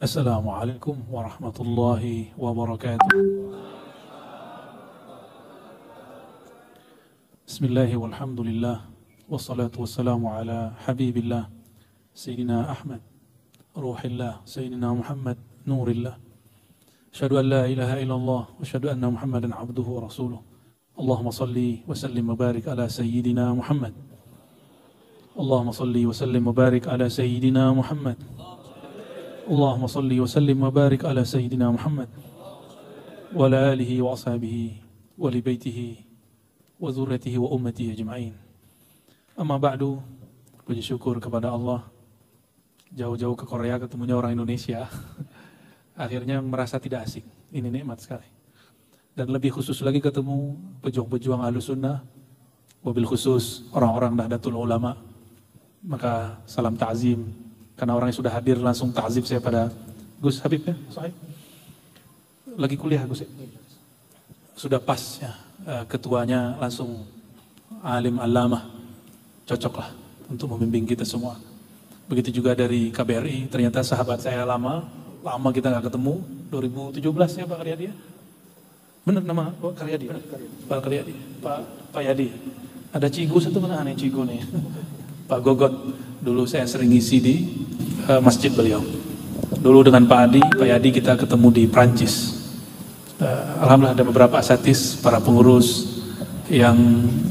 Assalamualaikum warahmatullahi wabarakatuh. Bismillahi walhamdulillah wassalatu wassalamu ala habibillah Sayyidina Ahmad Ruhillah Sayyidina Muhammad Nurillah. Asyhadu an la ilaha illallah wa asyhadu anna Muhammadan abduhu wa rasuluh. Allahumma salli wa sallim wa barik ala Sayyidina Muhammad. Allahumma salli wa sallim wa barik ala Sayyidina Muhammad. Allahumma salli wa sallim wa barik ala Sayyidina Muhammad wa ala alihi wa ashabihi wa li baitihi wa zurriyatihi wa ummatihi ajma'in. Amma ba'du, puji syukur kepada Allah, jauh-jauh ke Korea ketemunya orang Indonesia. Akhirnya merasa tidak asing. Ini nikmat sekali. Dan lebih khusus lagi ketemu pejuang-pejuang Ahlussunnah, wabil khusus orang-orang Nahdlatul Ulama. Maka salam ta'zim. Karena orang yang sudah hadir langsung ta'zim saya pada Gus Habib ya, Sohaib. Lagi kuliah Gus. Sudah pas ya, ketuanya langsung alim alamah. Cocok lah untuk membimbing kita semua. Begitu juga dari KBRI, ternyata sahabat saya lama kita nggak ketemu. 2017 ya Pak Karyadi ya? Benar nama Pak Karyadi? Pak Karyadi, Pak Yadi. Ada Cigu satu mana aneh Cigu nih? Pak Gogot, dulu saya sering ngisi di masjid beliau. Dulu dengan Pak Adi, Pak Yadi kita ketemu di Prancis. Alhamdulillah ada beberapa asatis, para pengurus yang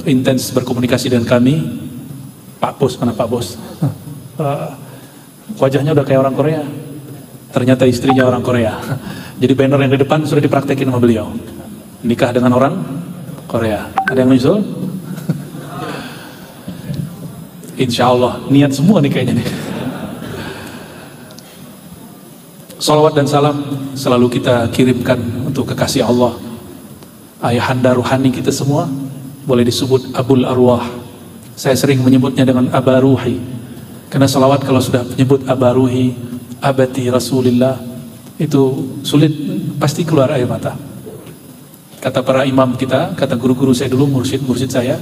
intens berkomunikasi dengan kami. Pak Bos, mana Pak Bos? Wajahnya udah kayak orang Korea. Ternyata istrinya orang Korea. Jadi banner yang di depan sudah dipraktekin sama beliau. Nikah dengan orang Korea. Ada yang nyusul? Insya Allah niat semua nih kayaknya nih. Salawat dan salam selalu kita kirimkan untuk kekasih Allah, ayahanda ruhani kita semua. Boleh disebut Abul Arwah. Saya sering menyebutnya dengan Aba Ruhi, karena salawat kalau sudah menyebut Aba Ruhi, abati Rasulillah, itu sulit, pasti keluar air mata. Kata para imam kita, kata guru-guru saya dulu, mursyid saya,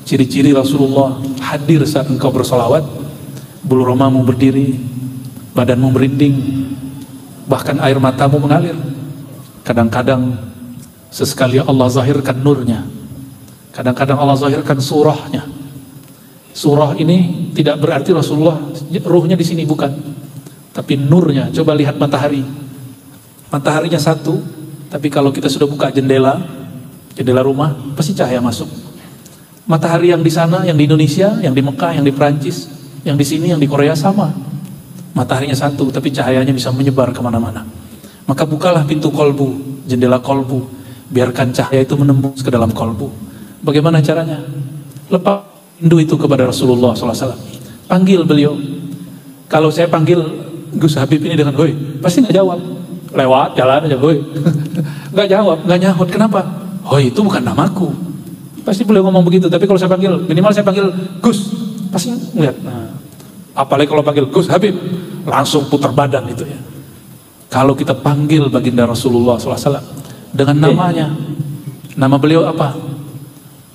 ciri-ciri Rasulullah hadir saat engkau bersolawat, bulu romamu berdiri, badanmu merinding, bahkan air matamu mengalir. Kadang-kadang sesekali Allah zahirkan nurnya, kadang-kadang Allah zahirkan surahnya. Surah ini tidak berarti Rasulullah ruhnya di sini, bukan, tapi nurnya. Coba lihat matahari, mataharinya satu, tapi kalau kita sudah buka jendela rumah, pasti cahaya masuk. Matahari yang di sana, yang di Indonesia, yang di Mekah, yang di Perancis, yang di sini, yang di Korea sama. Mataharinya satu, tapi cahayanya bisa menyebar kemana-mana. Maka bukalah pintu kolbu, jendela kolbu, biarkan cahaya itu menembus ke dalam kolbu. Bagaimana caranya? Lepas rindu itu kepada Rasulullah SAW. Panggil beliau. Kalau saya panggil Gus Habib ini dengan hoi, pasti nggak jawab. Lewat jalan aja hoi, nggak jawab, nggak nyahut. Kenapa? Hoi itu bukan namaku. Pasti beliau ngomong begitu. Tapi kalau saya panggil, minimal saya panggil Gus, pasti ngeliat. Nah, apalagi kalau panggil Gus Habib, langsung putar badan itu ya. Kalau kita panggil baginda Rasulullah SAW dengan namanya, nama beliau apa?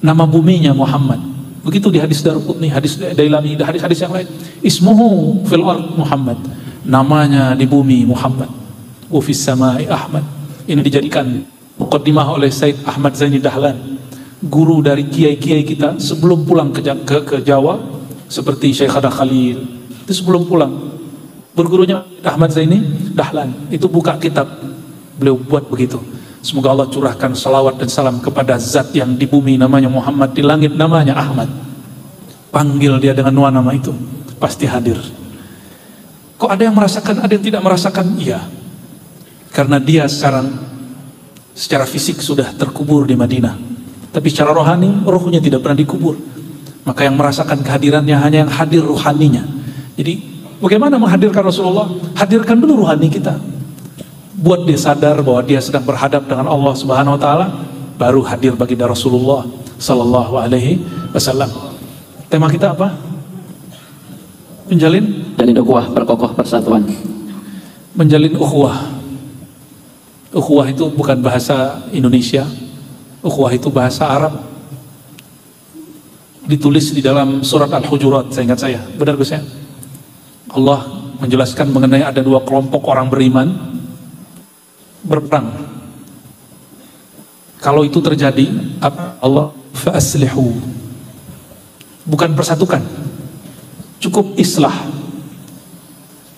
Nama buminya Muhammad. Begitu di hadis Darqutni, hadis Dailami, hadis-hadis yang lain. Ismuhu fil ard Muhammad. Namanya di bumi Muhammad. Wa fis samai Ahmad. Ini dijadikan muqaddimah oleh Said Ahmad Zaini Dahlan, guru dari kiai-kiai kita sebelum pulang ke Jawa, seperti Syekh Khada Khalil. Itu sebelum pulang, bergurunya Ahmad Zaini Dahlan itu buka kitab, beliau buat begitu. Semoga Allah curahkan salawat dan salam kepada zat yang di bumi namanya Muhammad, di langit namanya Ahmad. Panggil dia dengan dua nama itu, pasti hadir. Kok ada yang merasakan, ada yang tidak merasakan? Iya, karena dia sekarang secara fisik sudah terkubur di Madinah, tapi secara rohani, ruhnya tidak pernah dikubur. Maka yang merasakan kehadirannya hanya yang hadir ruhaninya. Jadi bagaimana menghadirkan Rasulullah? Hadirkan dulu ruhani kita, buat dia sadar bahwa dia sedang berhadap dengan Allah Subhanahu Wa Taala, baru hadir baginda Rasulullah Sallallahu Alaihi Wasallam. Tema kita apa? Menjalin ukhuwah, perkokoh persatuan. Menjalin ukhuwah. Ukhuwah itu bukan bahasa Indonesia. Ukhuwah itu bahasa Arab. Ditulis di dalam surat Al-Hujurat, saya ingat saya. Benar Gus ya? Allah menjelaskan mengenai ada dua kelompok orang beriman berperang. Kalau itu terjadi, Allah fa'aslihu, bukan persatukan, cukup islah,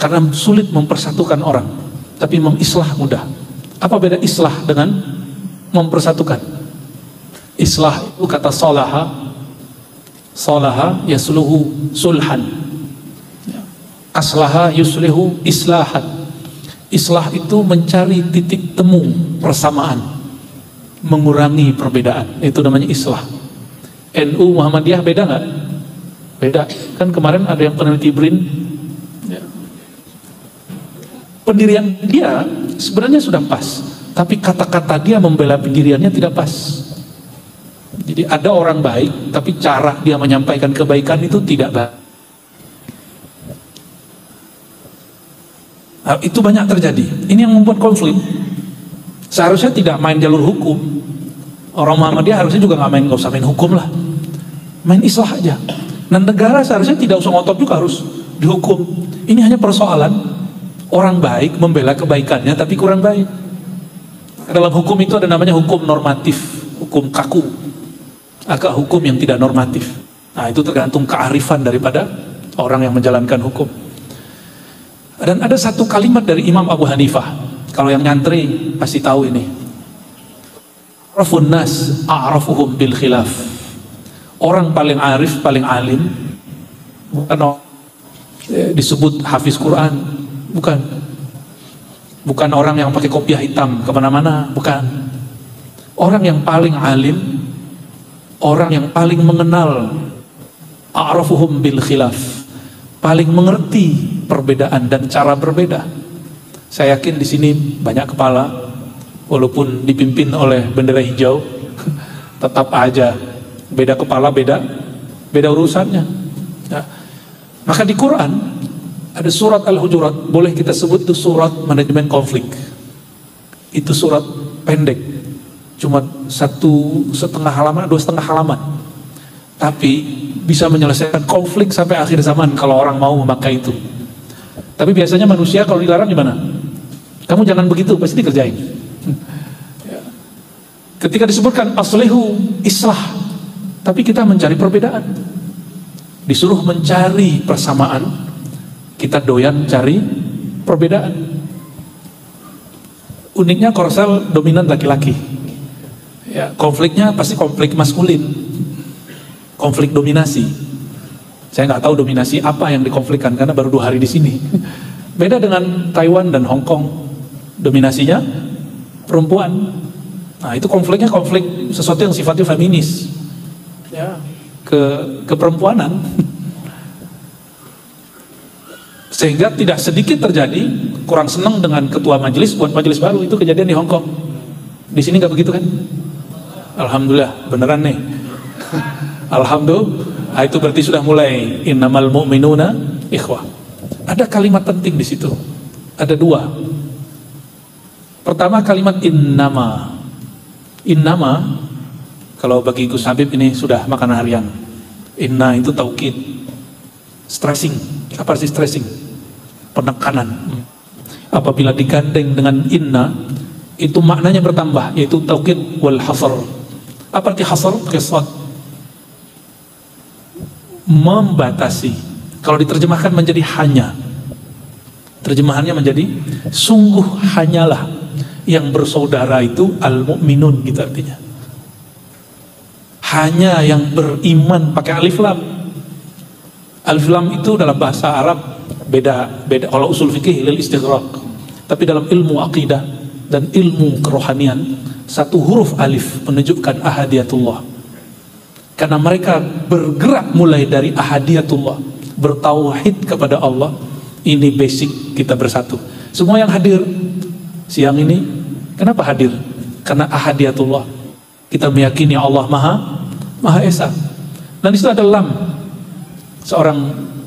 karena sulit mempersatukan orang, tapi mengislah mudah. Apa beda islah dengan mempersatukan? Islah itu kata salaha yasluhu sulhan, aslaha yuslihu islahan. Islah itu mencari titik temu persamaan, mengurangi perbedaan, itu namanya islah. NU Muhammadiyah beda nggak? Beda. Kan kemarin ada yang peneliti BRIN, pendirian dia sebenarnya sudah pas, tapi kata-kata dia membela pendiriannya tidak pas. Jadi ada orang baik, tapi cara dia menyampaikan kebaikan itu tidak baik. Nah, itu banyak terjadi. Ini yang membuat konflik. Seharusnya tidak main jalur hukum. Orang Muhammadiyah harusnya juga nggak usah main hukum lah, main islah aja. Dan negara seharusnya tidak usah ngotot juga harus dihukum. Ini hanya persoalan orang baik membela kebaikannya tapi kurang baik. Dalam hukum itu ada namanya hukum normatif, hukum kaku, agak hukum yang tidak normatif. Nah, itu tergantung kearifan daripada orang yang menjalankan hukum. Dan ada satu kalimat dari Imam Abu Hanifah, kalau yang nyantri pasti tahu ini. Arafun nas a'rafuhum bil khilaf. Orang paling arif, paling alim bukan disebut hafiz Quran, bukan orang yang pakai kopiah hitam kemana-mana, bukan. Orang yang paling alim, orang yang paling mengenal a'rafuhum bil khilaf, paling mengerti perbedaan dan cara berbeda. Saya yakin di sini banyak kepala, walaupun dipimpin oleh bendera hijau, tetap aja beda kepala, beda urusannya. Nah, maka di Quran ada surat Al-Hujurat, boleh kita sebut itu surat manajemen konflik. Itu surat pendek, cuma 1,5 halaman, 2,5 halaman, tapi bisa menyelesaikan konflik sampai akhir zaman kalau orang mau memakai itu. Tapi biasanya manusia kalau dilarang gimana? Kamu jangan begitu, pasti dikerjain. Ketika disebutkan aslihu islah, tapi kita mencari perbedaan. Disuruh mencari persamaan, kita doyan cari perbedaan. Uniknya Korsel dominan laki-laki. Ya, konfliknya pasti konflik maskulin, konflik dominasi. Saya nggak tahu dominasi apa yang dikonflikkan karena baru 2 hari di sini. Beda dengan Taiwan dan Hong Kong, dominasinya perempuan. Nah, itu konfliknya konflik sesuatu yang sifatnya feminis, ya, keperempuanan. Sehingga tidak sedikit terjadi kurang senang dengan ketua majelis buat majelis baru. Itu kejadian di Hong Kong. Di sini nggak begitu kan? Alhamdulillah, beneran nih. Alhamdulillah, itu berarti sudah mulai innamal mu'minuna ikhwah. Ada kalimat penting di situ. Ada 2. Pertama kalimat innama. Innama, kalau bagi Gus Habib ini sudah makanan harian. Inna itu taukid, stressing. Apa sih stressing? Penekanan. Apabila digandeng dengan inna, itu maknanya bertambah, yaitu taukid wal hasr. Apa arti hasr? Qisad, membatasi. Kalau diterjemahkan menjadi hanya, terjemahannya menjadi sungguh hanyalah yang bersaudara itu al-mu'minun, gitu artinya. Hanya yang beriman, pakai alif lam. Alif lam itu dalam bahasa Arab beda. Kalau usul fikih lil istighraq, tapi dalam ilmu akidah dan ilmu kerohanian, 1 huruf alif menunjukkan ahadiyatullah. Karena mereka bergerak mulai dari ahadiyatullah, bertauhid kepada Allah. Ini basic kita bersatu. Semua yang hadir siang ini, kenapa hadir? Karena ahadiyatullah. Kita meyakini Allah Maha Esa. Dan di situ ada lam. Seorang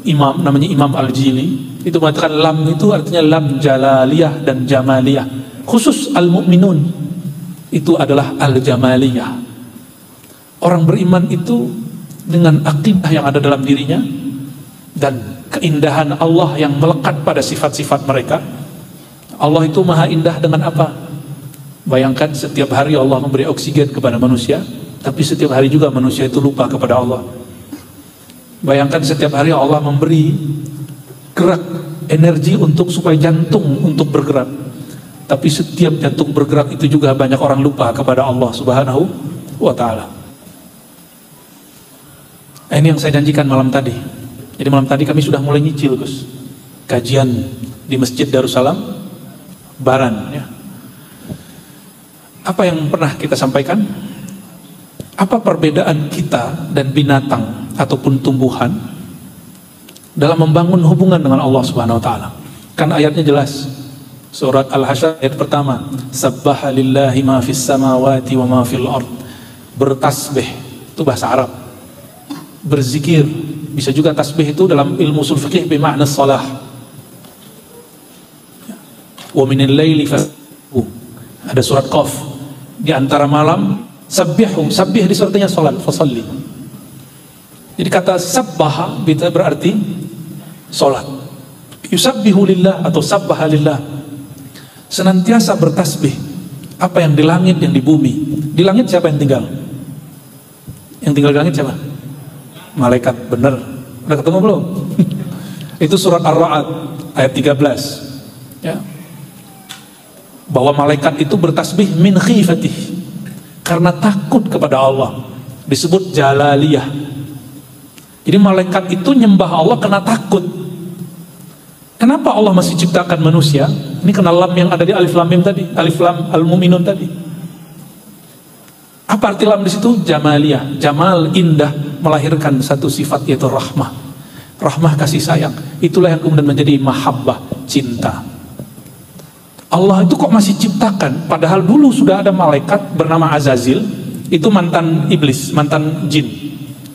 imam namanya Imam Al-Jili itu mengatakan lam itu artinya lam jalaliyah dan jamaliyah. Khusus al-mu'minun itu adalah al-jamaliyah. Orang beriman itu dengan akidah yang ada dalam dirinya dan keindahan Allah yang melekat pada sifat-sifat mereka. Allah itu maha indah dengan apa? Bayangkan setiap hari Allah memberi oksigen kepada manusia, tapi setiap hari juga manusia itu lupa kepada Allah. Bayangkan setiap hari Allah memberi gerak, energi untuk supaya jantung untuk bergerak, tapi setiap jantung bergerak itu juga banyak orang lupa kepada Allah Subhanahu wa ta'ala. Ini yang saya janjikan malam tadi. Jadi malam tadi kami sudah mulai nyicil, Gus, kajian di Masjid Darussalam Baran, ya. Apa yang pernah kita sampaikan? Apa perbedaan kita dan binatang ataupun tumbuhan dalam membangun hubungan dengan Allah Subhanahu wa ta'ala? Kan ayatnya jelas. Surat Al-Hasyr ayat pertama, sabbaha lillahi ma fis samawati wa ma fil ard. Bertasbih itu bahasa Arab. Berzikir, bisa juga tasbih itu dalam ilmu ushul fiqh bermakna shalah. Wa minal laili fasabbihu. Ada surat Qaf. Di antara malam sabbihu, sabbih di suratnya salat, fasalli. Jadi kata sabbaha berarti salat. Yusabbihu lillah atau sabbaha lillah. Senantiasa bertasbih. Apa yang di langit, yang di bumi. Di langit siapa yang tinggal? Yang tinggal di langit siapa? Malaikat, benar. Udah ketemu belum? Itu surat Ar-Ra'd ayat 13. Ya. Bahwa malaikat itu bertasbih min khifatih, karena takut kepada Allah. Disebut jalaliyah. Jadi malaikat itu nyembah Allah karena takut. Kenapa Allah masih ciptakan manusia? Ini kena lam yang ada di alif lam mim tadi, alif lam al-mu'minun tadi. Apa arti lam di situ? Jamaliyah. Jamal, indah, melahirkan satu sifat, yaitu rahmah. Rahmah, kasih sayang. Itulah yang kemudian menjadi mahabbah, cinta. Allah itu kok masih ciptakan, padahal dulu sudah ada malaikat bernama Azazil. Itu mantan iblis, mantan jin.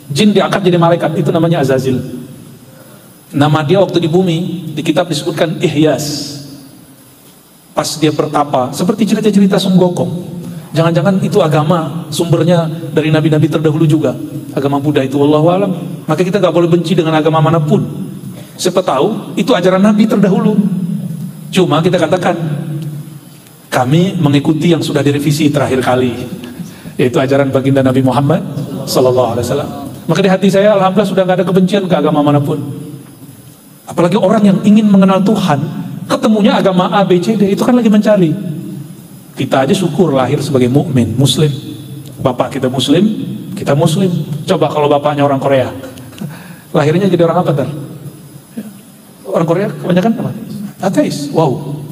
Jin diangkat jadi malaikat, itu namanya Azazil. Nama dia waktu di bumi, di kitab disebutkan Ihyas. Pas dia bertapa, seperti cerita-cerita Sung Gokong. Jangan-jangan itu agama sumbernya dari nabi-nabi terdahulu juga, agama Buddha itu, wallahu alam. Maka kita gak boleh benci dengan agama manapun. Siapa tahu itu ajaran nabi terdahulu. Cuma kita katakan kami mengikuti yang sudah direvisi terakhir kali, yaitu ajaran baginda Nabi Muhammad sallallahu alaihi wasallam. Maka di hati saya alhamdulillah sudah gak ada kebencian ke agama manapun. Apalagi orang yang ingin mengenal Tuhan, ketemunya agama A, B, C, D, itu kan lagi mencari. Kita aja syukur lahir sebagai mukmin, muslim. Bapak kita muslim, kita muslim. Coba kalau bapaknya orang Korea, lahirnya jadi orang apa ntar? Orang Korea kebanyakan apa? Ateis. Wow,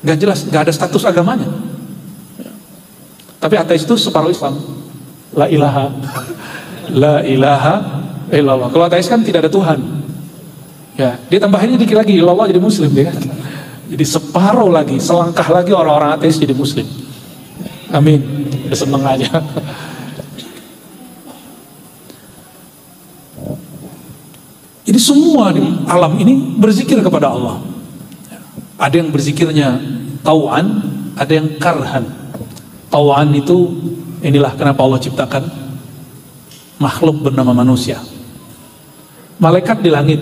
gak jelas, gak ada status agamanya. Tapi ateis itu separuh Islam. La ilaha illallah. Kalau ateis kan tidak ada Tuhan. Ya, dia tambahin dikit lagi illallah, jadi muslim dia kan. Jadi separuh lagi, selangkah lagi orang-orang ateis jadi muslim. Amin. Udah seneng aja. Jadi semua di alam ini berzikir kepada Allah. Ada yang berzikirnya tau'an, ada yang karhan. Tau'an itu, inilah kenapa Allah ciptakan makhluk bernama manusia. Malaikat di langit,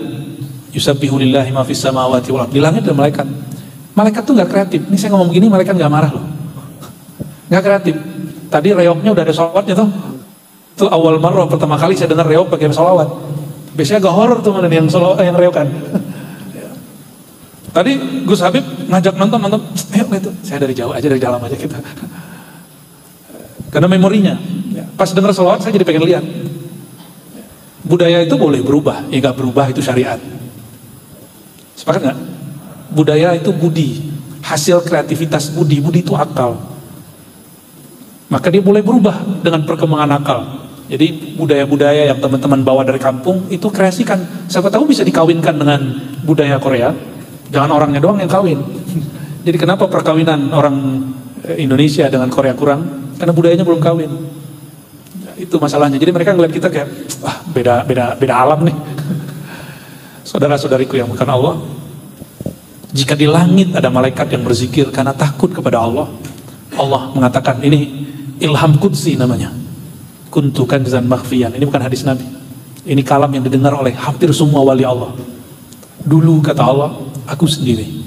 yusabbihu lillahi ma fis samawati wal ardh. Di langit ada malaikat. Malaikat tuh gak kreatif. Ini saya ngomong gini, malaikat gak marah loh. Gak kreatif. Tadi reoknya udah ada sholawatnya tuh. Itu awal marah pertama kali saya dengar reok pakai sholawat. Biasanya agak horor tuh mana yang reokan. Tadi Gus Habib ngajak nonton, ayo gitu. Saya dari jauh aja, dari dalam aja kita. Karena memorinya. Pas dengar sholawat saya jadi pengen lihat. Budaya itu boleh berubah, ya gak berubah itu syariat. Sepakat gak? Budaya itu budi, hasil kreativitas budi itu akal. Maka dia boleh berubah dengan perkembangan akal. Jadi budaya-budaya yang teman-teman bawa dari kampung itu kreasikan. Siapa tahu bisa dikawinkan dengan budaya Korea. Jangan orangnya doang yang kawin. Jadi kenapa perkawinan orang Indonesia dengan Korea kurang? Karena budayanya belum kawin. Itu masalahnya. Jadi mereka ngeliat kita kayak, wah beda alam nih. Saudara-saudariku yang bukan Allah, jika di langit ada malaikat yang berzikir karena takut kepada Allah, Allah mengatakan, ini ilham qudsi namanya, kuntu kanzan makhfiyan. Ini bukan hadis Nabi, ini kalam yang didengar oleh hampir semua wali Allah. Dulu kata Allah, aku sendiri.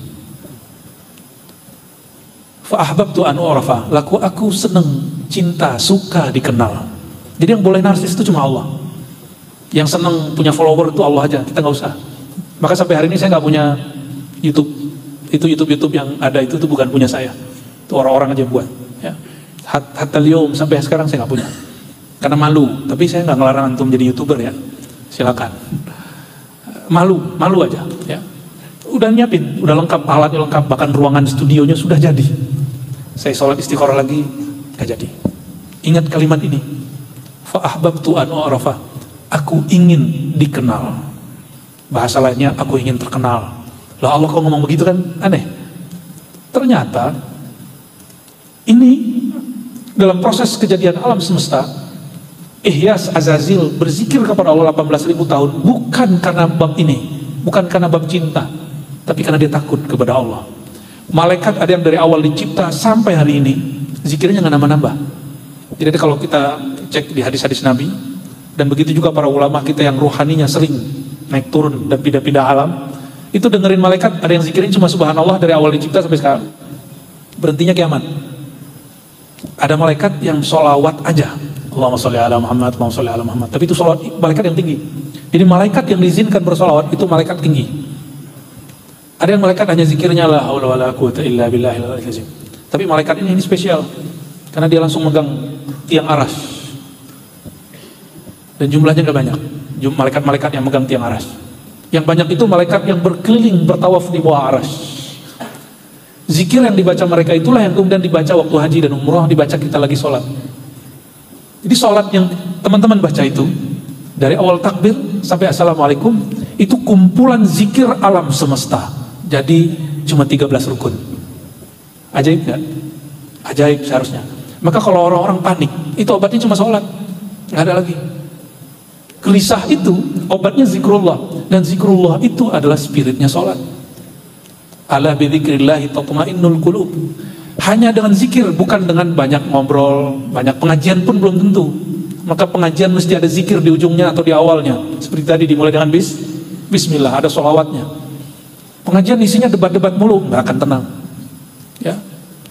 Fa ahbabtu an u'rafa, laku aku senang, cinta, suka dikenal. Jadi yang boleh narsis itu cuma Allah. Yang senang punya follower itu Allah aja, kita nggak usah. Maka sampai hari ini saya nggak punya YouTube. Itu YouTube yang ada itu bukan punya saya. Itu orang-orang aja yang buat. Ya. Hatta lium sampai sekarang saya nggak punya. Karena malu. Tapi saya nggak ngelarang antum jadi YouTuber ya. Silakan. Malu aja. Ya. Udah nyiapin, udah lengkap, alatnya lengkap, bahkan ruangan studionya sudah jadi. Saya sholat istikharah lagi, nggak jadi. Ingat kalimat ini. Fa ahbabtu an u'rafa. Aku ingin dikenal. Bahasa lainnya, aku ingin terkenal. Lah Allah kok ngomong begitu kan aneh. Ternyata ini dalam proses kejadian alam semesta, Ihyas Azazil berzikir kepada Allah 18.000 tahun bukan karena bab ini, bukan karena bab cinta, tapi karena dia takut kepada Allah. Malaikat ada yang dari awal dicipta sampai hari ini zikirnya nggak nambah-nambah. Jadi kalau kita cek di hadis-hadis Nabi, dan begitu juga para ulama kita yang rohaninya sering naik turun dan pindah-pindah alam, itu dengerin malaikat ada yang zikirin cuma subhanallah dari awal dicipta sampai sekarang. Berhentinya kiamat. Ada malaikat yang sholawat aja, Allahumma sholli ala Muhammad, Allahumma sholli ala Muhammad. Tapi itu sholawat malaikat yang tinggi. Jadi malaikat yang diizinkan bersolawat itu malaikat tinggi. Ada yang malaikat hanya zikirnya la haula wala quwwata illa billahil aliyyil azim. Tapi malaikat ini spesial karena dia langsung megang tiang aras. Dan jumlahnya gak banyak. Malaikat-malaikat yang megang tiang aras. Yang banyak itu malaikat yang berkeliling bertawaf di bawah aras. Zikir yang dibaca mereka itulah yang kemudian dibaca waktu haji dan umroh, dibaca kita lagi sholat. Jadi sholat yang teman-teman baca itu dari awal takbir sampai assalamualaikum itu kumpulan zikir alam semesta. Jadi cuma 13 rukun. Ajaib gak? Ajaib seharusnya. Maka kalau orang-orang panik, itu obatnya cuma sholat, gak ada lagi. Gelisah itu obatnya zikrullah, dan zikrullah itu adalah spiritnya sholat. Ala bidzikrillahi tatma'innul qulub. Hanya dengan zikir, bukan dengan banyak ngobrol, banyak pengajian pun belum tentu. Maka pengajian mesti ada zikir di ujungnya atau di awalnya. Seperti tadi dimulai dengan bismillah, ada sholawatnya. Pengajian isinya debat-debat mulu, nggak akan tenang. Ya,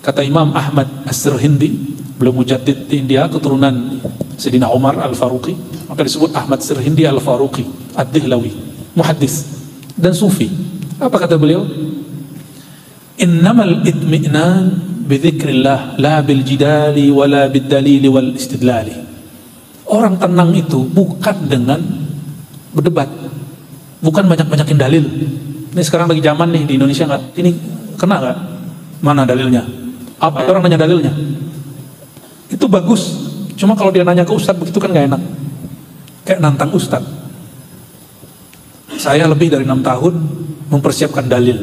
kata Imam Ahmad As-Sirhindi, beliau mujaddid di India, keturunan Sayyidina Umar Al-Faruqi, maka disebut Ahmad Sirhindi Al-Faruqi Ad-Dihlawi, muhaddis dan sufi. Apa kata beliau? Innamal itmi'nan bidzikrillah la bil jidali wala bid dalili wal istidlali. Orang tenang itu bukan dengan berdebat, bukan banyak-banyakin dalil. Ini sekarang lagi zaman nih di Indonesia, nggak? Ini kena nggak? Mana dalilnya? Apa orang nanya dalilnya? Itu bagus. Cuma kalau dia nanya ke ustadz begitu kan nggak enak. Kayak nantang ustadz. Saya lebih dari 6 tahun mempersiapkan dalil.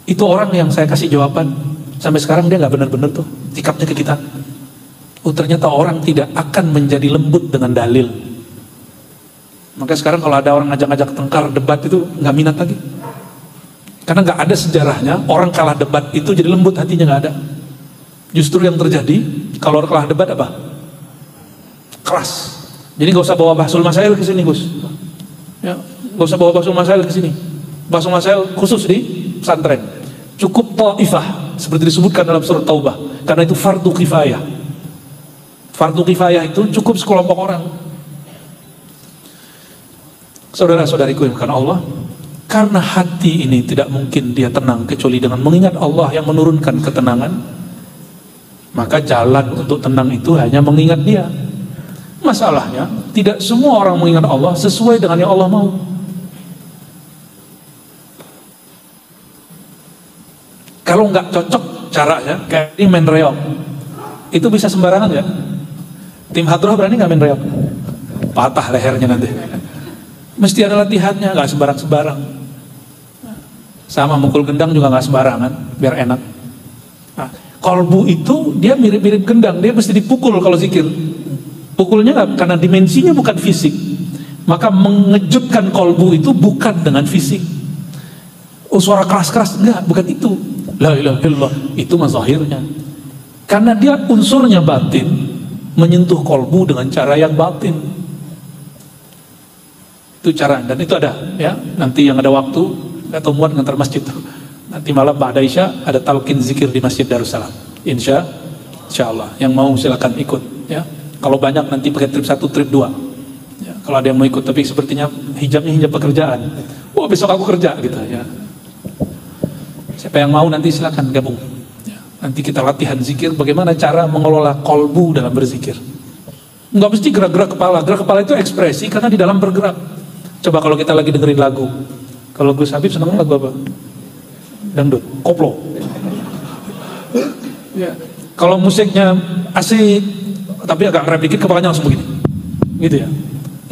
Itu orang yang saya kasih jawaban sampai sekarang dia nggak benar-benar tuh sikapnya ke kita. Oh ternyata orang tidak akan menjadi lembut dengan dalil. Maka sekarang kalau ada orang ngajak-ngajak tengkar debat itu nggak minat lagi. Karena nggak ada sejarahnya orang kalah debat itu jadi lembut hatinya, nggak ada. Justru yang terjadi kalau orang kalah debat apa? Keras. Jadi nggak usah bawa bahsul masail ke sini, Gus. Ya, nggak usah bawa bahsul masail ke sini. Bahsul masail khusus di pesantren. Cukup ta'ifah seperti disebutkan dalam surat Taubah. Karena itu fardu kifayah. Fardu kifayah itu cukup sekelompok orang. Saudara-saudariku yang bukan Allah, karena hati ini tidak mungkin dia tenang kecuali dengan mengingat Allah yang menurunkan ketenangan. Maka jalan untuk tenang itu hanya mengingat Dia. Masalahnya tidak semua orang mengingat Allah sesuai dengan yang Allah mau. Kalau nggak cocok caranya, kayak ini main reog, itu bisa sembarangan ya? Tim hadroh berani nggak main reog? Patah lehernya nanti. Mesti ada latihannya, nggak sembarang-sembarang. Sama mukul gendang juga nggak sembarangan, biar enak. Nah, kolbu itu dia mirip-mirip gendang, dia mesti dipukul kalau zikir. Pukulnya nggak, karena dimensinya bukan fisik. Maka mengejutkan kolbu itu bukan dengan fisik. Oh suara keras-keras, enggak, bukan itu. La ilaha illallah, itu mazahirnya. Karena dia unsurnya batin, menyentuh kolbu dengan cara yang batin. Itu cara, dan itu ada ya. Nanti yang ada waktu ketemuan ngantar masjid tuh. Nanti malam ba'da Isya ada talqin zikir di Masjid Darussalam. Insya Allah. Yang mau silakan ikut ya. Kalau banyak nanti pakai trip 1, trip 2. Ya, kalau ada yang mau ikut, tapi sepertinya hijabnya hijab pekerjaan. Wah, besok aku kerja gitu ya. Siapa yang mau nanti silakan gabung. Ya, nanti kita latihan zikir, bagaimana cara mengelola kolbu dalam berzikir. Enggak mesti gerak-gerak kepala. Gerak kepala itu ekspresi karena di dalam bergerak. Coba kalau kita lagi dengerin lagu. Kalau Gus Habib senang lagu apa? Dangdut, koplo. Ya. Kalau musiknya asik tapi agak ngerem dikit, kepalanya langsung begini. Gitu ya.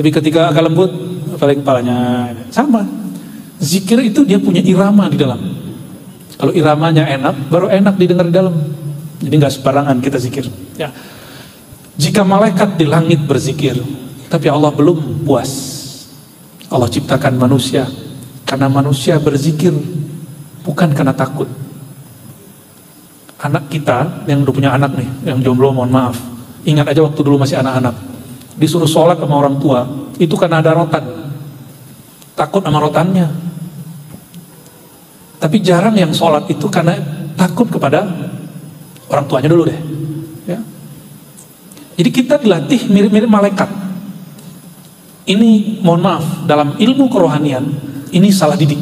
Tapi ketika agak lembut, paling kepalanya sama. Zikir itu dia punya irama di dalam. Kalau iramanya enak, baru enak didengar di dalam. Jadi nggak sembarangan kita zikir. Ya. Jika malaikat di langit berzikir, tapi Allah belum puas. Allah ciptakan manusia karena manusia berzikir bukan karena takut. Anak kita yang udah punya anak nih, yang jomblo, mohon maaf. Ingat aja waktu dulu masih anak-anak, disuruh sholat sama orang tua, itu karena ada rotan. Takut sama rotannya. Tapi jarang yang sholat itu karena takut kepada orang tuanya dulu deh. Ya. Jadi kita dilatih mirip-mirip malaikat. Ini mohon maaf, dalam ilmu kerohanian ini salah didik.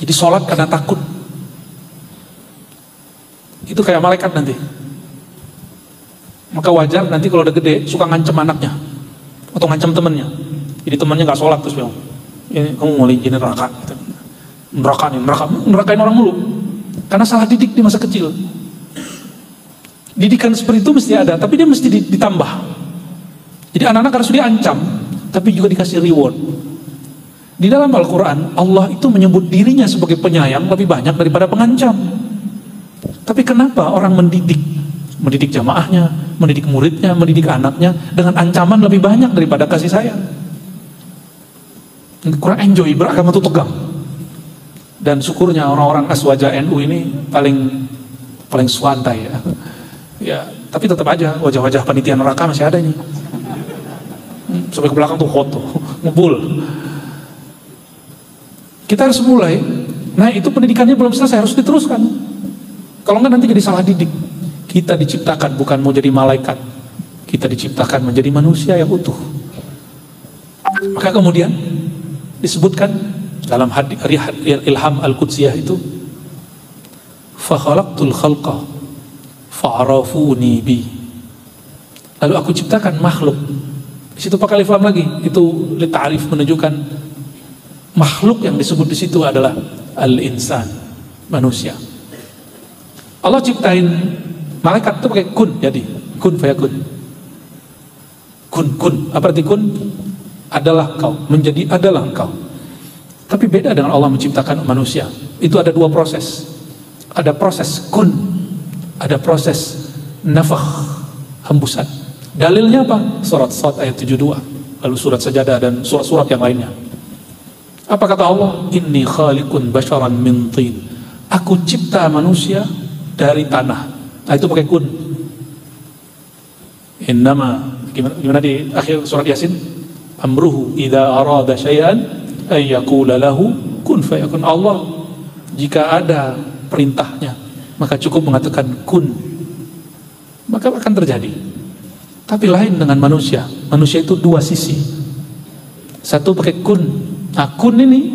Jadi sholat karena takut, itu kayak malaikat nanti. Maka wajar nanti kalau udah gede suka ngancem anaknya atau ngancem temennya. Jadi temannya nggak sholat terus bilang, ini kamu mau jadi neraka, gitu. Nerakain orang mulu. Karena salah didik di masa kecil. Didikan seperti itu mesti ada, tapi dia mesti ditambah. Jadi anak-anak harus diancam, tapi juga dikasih reward. Di dalam Al-Quran, Allah itu menyebut dirinya sebagai penyayang lebih banyak daripada pengancam. Tapi kenapa orang mendidik jamaahnya, mendidik muridnya, mendidik anaknya dengan ancaman lebih banyak daripada kasih sayang? Kurang enjoy, beragama itu tegang. Dan syukurnya orang-orang Aswaja NU ini paling swantai ya. Ya, tapi tetap aja wajah-wajah panitia neraka masih ada ini. Sampai ke belakang tuh foto, ngebul. Kita harus mulai. Nah, itu pendidikannya belum selesai, harus diteruskan. Kalau enggak nanti jadi salah didik. Kita diciptakan bukan mau jadi malaikat. Kita diciptakan menjadi manusia yang utuh. Maka kemudian disebutkan dalam hadis Ilham Al-Qudsiyah itu, fa khalaqtul khalqa fa'arafuni bi. Lalu aku ciptakan makhluk. Di situ pakai alif lam lagi. Itu ta'rif, menunjukkan makhluk yang disebut di situ adalah al-insan, manusia. Allah ciptain malaikat itu pakai kun, jadi kun fayakun. Kun. Apa arti kun? Adalah engkau, menjadi adalah engkau. Tapi beda dengan Allah menciptakan manusia. Itu ada dua proses. Ada proses kun, ada proses nafakh, hembusan. Dalilnya apa? Surat Sad ayat 72, lalu surat Sajadah dan surat-surat yang lainnya. Apa kata Allah? Inni khaliqun basharan min tin. Aku cipta manusia dari tanah. Nah, itu pakai kun. Innama, gimana di akhir surat Yasin? Amruhu idza arada syai'an ay yaqula lahu kun fayakun. Allah jika ada perintahnya maka cukup mengatakan kun, maka akan terjadi. Tapi lain dengan manusia. Manusia itu dua sisi. Satu pakai kun. Nah, kun ini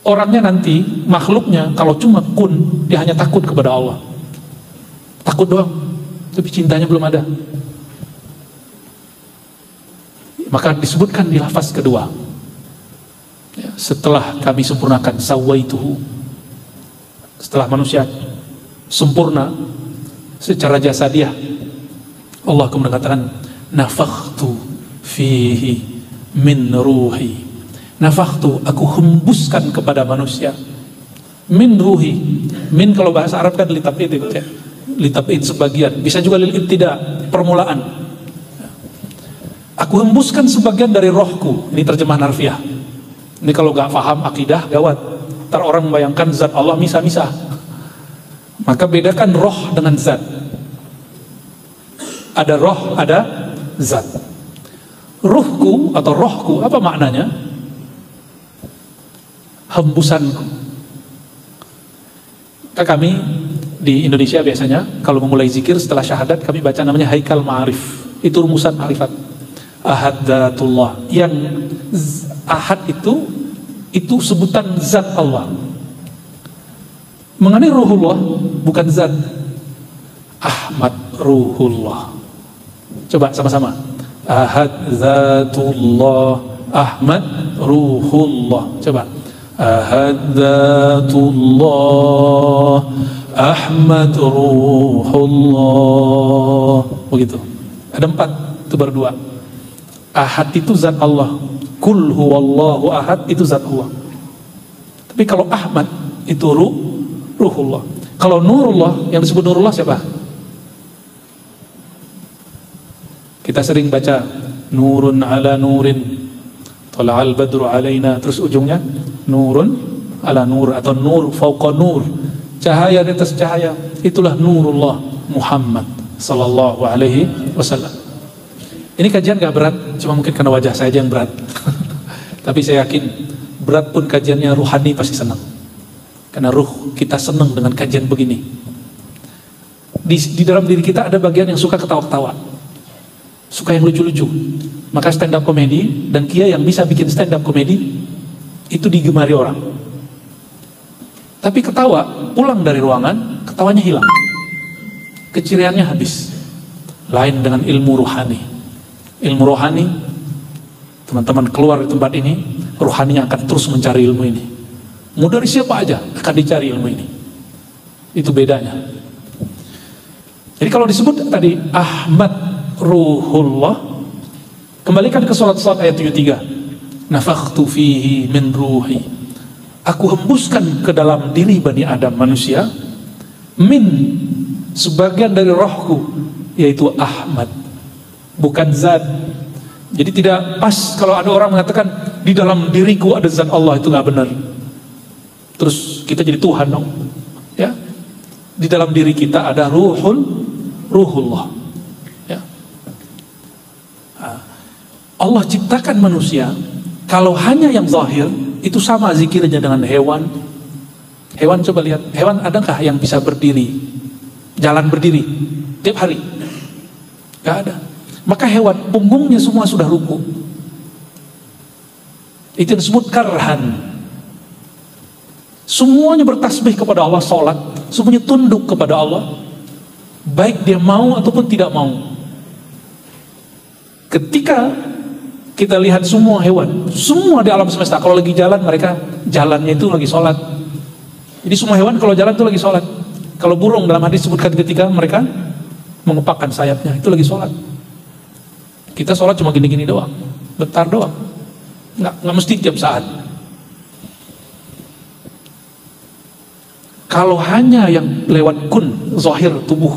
orangnya nanti, makhluknya kalau cuma kun, dia hanya takut kepada Allah. Takut doang, tapi cintanya belum ada. Maka disebutkan di lafaz kedua, ya, setelah kami sempurnakan sawaituhu, setelah manusia sempurna secara jasadiah, Allah kemudian mengatakan nafakhtu fihi min ruhi. Nafakhtu, aku hembuskan kepada manusia min ruhi. Min kalau bahasa Arab kan litab'id itu ya. Litab'id sebagian, bisa juga lil ibtida, permulaan. Aku hembuskan sebagian dari rohku. Ini terjemahan harfiah. Ini kalau gak paham akidah gawat. Ntar orang membayangkan zat Allah misah-misah. Maka bedakan roh dengan zat. Ada roh, ada zat. Ruhku atau rohku, apa maknanya? Hembusanku. Kami di Indonesia biasanya kalau memulai zikir setelah syahadat kami baca namanya Haikal Ma'arif. Itu rumusan ma'rifat. Ahadatullah. Yang ahad itu sebutan zat Allah. Mengenai ruhullah bukan zat. Ahmad ruhullah. Coba sama-sama. Ahad zatullah, Ahmad ruhullah. Coba. Ahad zatullah, Ahmad ruhullah. Begitu. Ada 4, itu berdua. Ahad itu zat Allah. Kul huwallahu ahad itu zat Allah. Tapi kalau Ahmad itu ruhullah. Kalau nurullah, yang disebut nurullah siapa? Kita sering baca nurun ala nurin, tala'al badru alaina, terus ujungnya nurun ala nur atau nur fauqa nur, cahaya di atas cahaya. Itulah nurullah Muhammad sallallahu alaihi wasallam. Ini kajian gak berat, cuma mungkin karena wajah saya aja yang berat. Tapi saya yakin berat pun kajiannya ruhani pasti senang. Karena ruh kita senang dengan kajian begini. Di dalam diri kita ada bagian yang suka ketawa-ketawa, suka yang lucu-lucu. Maka stand up komedi dan Kia yang bisa bikin stand up komedi itu digemari orang. Tapi ketawa, pulang dari ruangan, ketawanya hilang, keciriannya habis. Lain dengan ilmu rohani. Ilmu rohani, teman-teman keluar di tempat ini, rohaninya akan terus mencari ilmu ini. Mau dari siapa aja akan dicari ilmu ini. Itu bedanya. Jadi kalau disebut tadi Ahmad ruhullah, kembalikan ke salat ayat 73. Nafakhtu fihi min ruhi. Aku hembuskan ke dalam diri Bani Adam manusia min, sebagian dari rohku, yaitu Ahmad, bukan zat. Jadi tidak pas kalau ada orang mengatakan di dalam diriku ada zat Allah, itu nggak benar. Terus kita jadi Tuhan dong, ya? Di dalam diri kita ada ruhullah, ya. Allah ciptakan manusia. Kalau hanya yang zahir, itu sama zikirnya dengan hewan. Hewan, coba lihat, hewan adakah yang bisa berdiri, jalan berdiri tiap hari? Gak ada. Maka hewan punggungnya semua sudah ruku. Itu disebut karhan. Semuanya bertasbih kepada Allah, sholat, semuanya tunduk kepada Allah, baik dia mau ataupun tidak mau. Ketika kita lihat semua hewan, semua di alam semesta, kalau lagi jalan, mereka jalannya itu lagi sholat. Jadi semua hewan kalau jalan itu lagi sholat. Kalau burung dalam hadis disebutkan ketika mereka mengepakkan sayapnya, itu lagi sholat. Kita sholat cuma gini-gini doang, bentar doang, nggak mesti tiap saat. Kalau hanya yang lewat kun, zahir tubuh,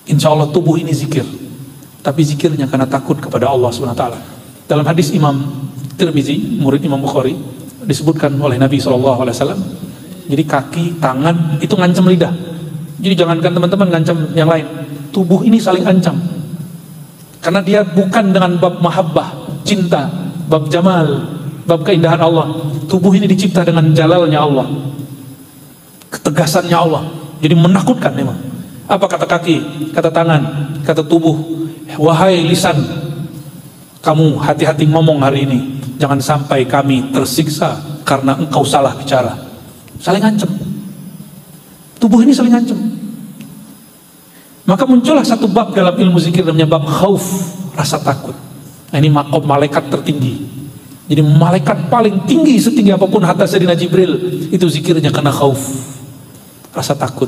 insya Allah tubuh ini zikir, tapi zikirnya karena takut kepada Allah SWT. Dalam hadis Imam Tirmizi, murid Imam Bukhari, disebutkan oleh Nabi SAW. Jadi kaki, tangan itu ngancam lidah. Jadi jangankan teman-teman ngancam yang lain, tubuh ini saling ancam. Karena dia bukan dengan bab mahabbah, cinta, bab jamal, bab keindahan Allah. Tubuh ini dicipta dengan jalalnya Allah, ketegasannya Allah. Jadi menakutkan memang. Apa kata kaki, kata tangan, kata tubuh? Wahai lisan, kamu hati-hati ngomong hari ini. Jangan sampai kami tersiksa karena engkau salah bicara. Saling ancam. Tubuh ini saling ancam. Maka muncullah satu bab dalam ilmu zikir namanya bab khauf, rasa takut. Nah, ini makom malaikat tertinggi. Jadi malaikat paling tinggi, setinggi apapun hatta Sayyidina Jibril, itu zikirnya karena khauf, rasa takut.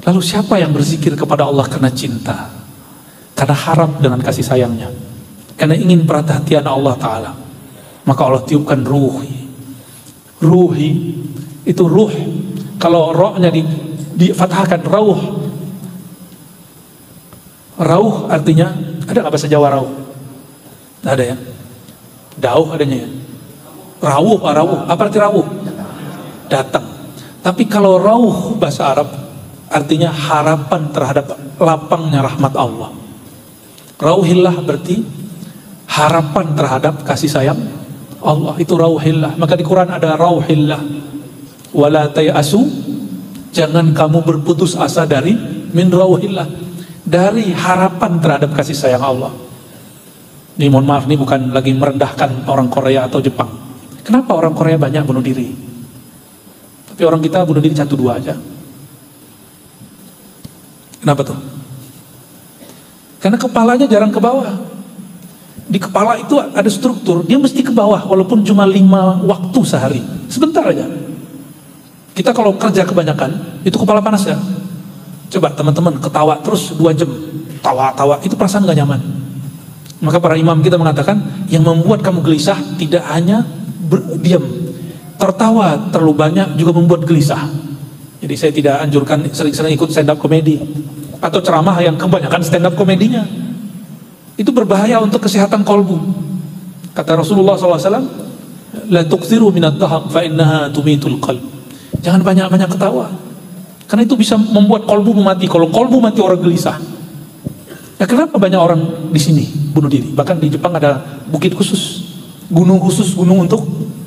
Lalu siapa yang berzikir kepada Allah karena cinta, karena harap dengan kasih sayangnya, karena ingin perhatian Allah Ta'ala? Maka Allah tiupkan ruhi. Ruhi itu ruh. Kalau rohnya difathahkan rauh. Rauh artinya, ada nggak bahasa Jawa rauh? Nggak ada ya? Dauh adanya ya? Rawuh, apa arti rawuh? Datang. Tapi kalau rauh bahasa Arab artinya harapan terhadap lapangnya rahmat Allah. Rauhillah berarti harapan terhadap kasih sayang Allah, itu rauhillah. Maka di Quran ada rauhillah, wala tayasu, jangan kamu berputus asa dari min rauhillah, dari harapan terhadap kasih sayang Allah. Ini mohon maaf, ini bukan lagi merendahkan orang Korea atau Jepang. Kenapa orang Korea banyak bunuh diri, tapi orang kita bunuh diri 1-2 aja? Kenapa tuh? Karena kepalanya jarang ke bawah. Di kepala itu ada struktur, dia mesti ke bawah walaupun cuma 5 waktu sehari, sebentar aja. Kita kalau kerja kebanyakan, itu kepala panas ya. Coba teman-teman ketawa terus 2 jam, tawa-tawa, itu perasaan gak nyaman. Maka para imam kita mengatakan, yang membuat kamu gelisah tidak hanya diam, tertawa terlalu banyak juga membuat gelisah. Jadi saya tidak anjurkan sering-sering ikut stand up komedi atau ceramah yang kebanyakan stand up komedinya. Itu berbahaya untuk kesehatan kolbu. Kata Rasulullah SAW, la tuksiru minat dahak fa innaha tumitul qalb. Jangan banyak-banyak ketawa, karena itu bisa membuat kolbu mati. Kalau kolbu mati orang gelisah. Ya, kenapa banyak orang di sini bunuh diri? Bahkan di Jepang ada bukit khusus, gunung khusus, gunung untuk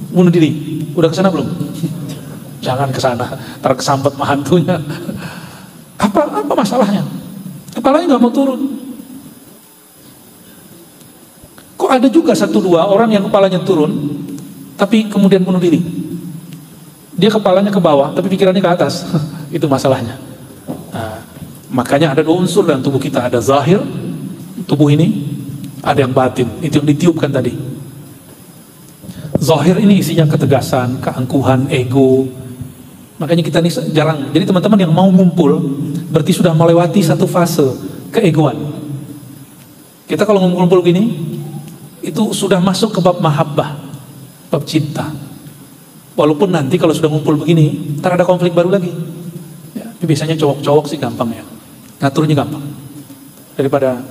bunuh diri. Udah kesana belum? Jangan kesana, terkesampet mahantunya. Apa masalahnya? Kepalanya nggak mau turun. Kok ada juga 1-2 orang yang kepalanya turun, tapi kemudian bunuh diri? Dia kepalanya ke bawah, tapi pikirannya ke atas. Itu masalahnya. Nah, makanya ada 2 unsur dalam tubuh kita. Ada zahir, tubuh ini, ada yang batin. Itu yang ditiupkan tadi. Zahir ini isinya ketegasan, keangkuhan, ego. Makanya kita ini jarang. Jadi teman-teman yang mau ngumpul, berarti sudah melewati satu fase keegoan. Kita kalau ngumpul-ngumpul gini, itu sudah masuk ke bab mahabbah, bab cinta. Walaupun nanti kalau sudah ngumpul begini, ntar ada konflik baru lagi ya, biasanya cowok-cowok sih gampang ya, ngaturnya gampang. Daripada